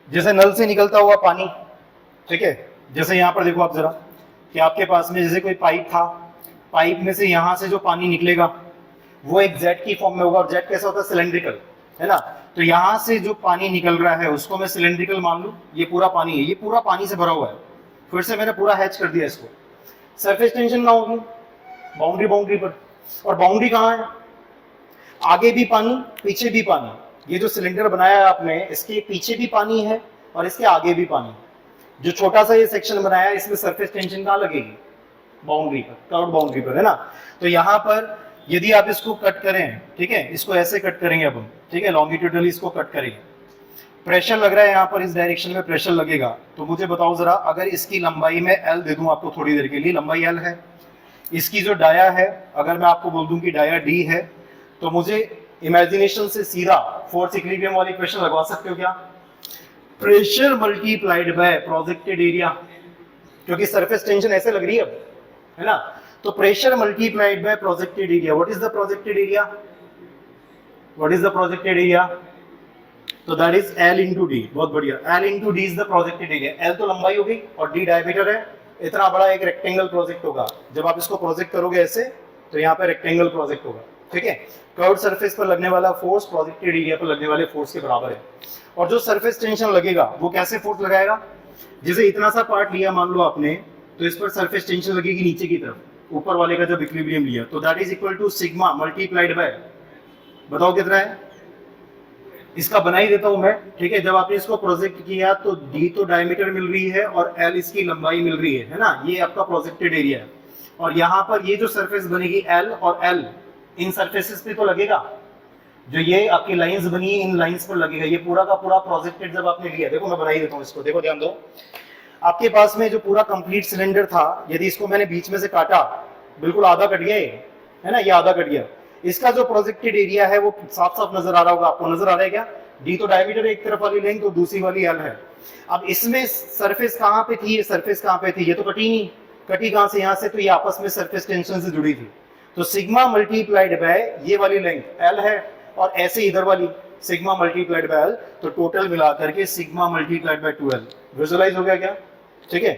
जैसे नल से निकलता हुआ पानी, ठीक है। जैसे यहां पर देखो आप जरा कि आपके पास में जैसे कोई पाइप था, पाइप में से यहां से जो पानी निकलेगा वो एक जेट की फॉर्म में होगा। और जेट कैसा होता है? सिलेंड्रिकल, है ना। तो यहां से जो पानी निकल रहा है उसको मैं सिलेंड्रिकल मान लूं। ये पूरा पानी है, ये पूरा पानी से भरा हुआ है। फिर से मैंने पूरा हैच कर दिया इसको। सरफेस टेंशन कहां होगी? बाउंड्री पर। और बाउंड्री कहां है? आगे भी पानी, पीछे भी पानी। ये जो सिलेंडर बनाया है आपने, इसके पीछे भी पानी है और इसके आगे भी पानी। जो छोटा सा ये सेक्शन बनाया है, इसमें सरफेस टेंशन कहां लगेगी? बाउंड्री पर, कर्व बाउंड्री पर, है ना। तो यहां पर यदि आप इसको कट करें, ठीक है, इसको ऐसे कट करेंगे अब हम, ठीक है, लॉन्गिट्यूडली इसको कट करेंगे। प्रेशर लग रहा है यहाँ पर, इस डायरेक्शन में प्रेशर लगेगा। तो मुझे बताओ जरा, अगर इसकी लंबाई में L दे दूं आपको थोड़ी देर के लिए, लंबाई L है, इसकी जो डाया है, अगर मैं आपको बोल दूं कि डाया D है, तो मुझे इमेजिनेशन से सीधा फोर्स इक्विलिब्रियम वाली इक्वेशन लगवा सकते हो क्या? Pressure multiplied by projected area, क्योंकि सरफेस टेंशन ऐसे लग रही है अब, है ना। तो pressure multiplied by projected area, what is the projected area? What is the projected area? तो that is L into D. बहुत बढ़िया, L into D is the projected area. L तो लंबाई हो गई और D डायमीटर है। इतना बड़ा एक रेक्टेंगल प्रोजेक्ट होगा। जब आप इसको प्रोजेक्ट करोगे ऐसे, तो यहाँ पे रेक्टेंगल प्रोजेक्ट होगा, ठीक है। कर्व्ड सरफेस पर लगने वाला फोर्स प्रोजेक्टेड एरिया पर लगने वाले फोर्स के बराबर है। और जो सरफेस टेंशन लगेगा वो कैसे फोर्स लगाएगा? जैसे इतना सा पार्ट लिया मान लो आपने, तो इस पर सरफेस टेंशन लगेगी नीचे की तरफ, ऊपर वाले का जब इक्विलिब्रियम लिया, तो that is equal to sigma multiplied by, बताओ कितना है? इसका बना ही देता हूं मैं, ठीक है। जब आपने इसको प्रोजेक्ट किया तो D तो डायमीटर मिल रही है और L इसकी लंबाई मिल रही है ना। ये आपका प्रोजेक्टेड एरिया है। और यहाँ पर ये जो सरफेस बनेगी L और L, इन सरफेसेस पे तो लगेगा, जो ये आपकी लाइंस बनी है, इन लाइंस पर लगेगा, ये पूरा का पूरा प्रोजेक्टेड जब आपने लिया, देखो मैं बना ही देता हूँ इसको, देखो ध्यान दो, आपके पास में जो पूरा कंप्लीट सिलेंडर था, यदि इसको मैंने बीच में से काटा, बिल्कुल आधा कट गया ये, है ना, ये आधा कट गया, इसका जो प्रोजेक्टेड एरिया है वो साफ साफ नजर आ रहा होगा आपको, नजर आ रहा है क्या? डी तो डायमीटर एक तरफ वाली लेंथ और दूसरी वाली एल है। अब इसमें सरफेस कहाँ पे थी, सरफेस कहाँ पे थी, ये तो कटी नहीं, कटी कहाँ से, यहाँ से, तो ये आपस में सरफेस टेंशन से जुड़ी थी, तो सिग्मा मल्टीप्लाइड बाय ये वाली लेंथ एल है, और ऐसे इधर वाली सिग्मा मल्टीप्लाइड बाय एल, तो टोटल मिला करके sigma multiplied bye 2l। Visualise हो गया क्या? ठीक है,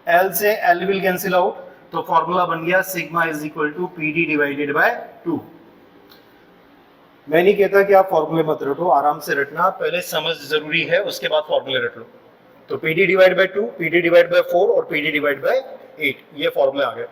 एल से एल विल कैंसिल आउट, तो फॉर्मूला बन गया sigma is equal to P D divided by 2। मैं नहीं कहता कि आप फॉर्मूले मत रटो, आराम से रटना, पहले समझ जरूरी है, उसके बाद फॉर्मूले रट लो। तो P D divide by 2, P D divide by 4 और पी डी डिवाइड बाय 8, ये फॉर्मूले आ गए।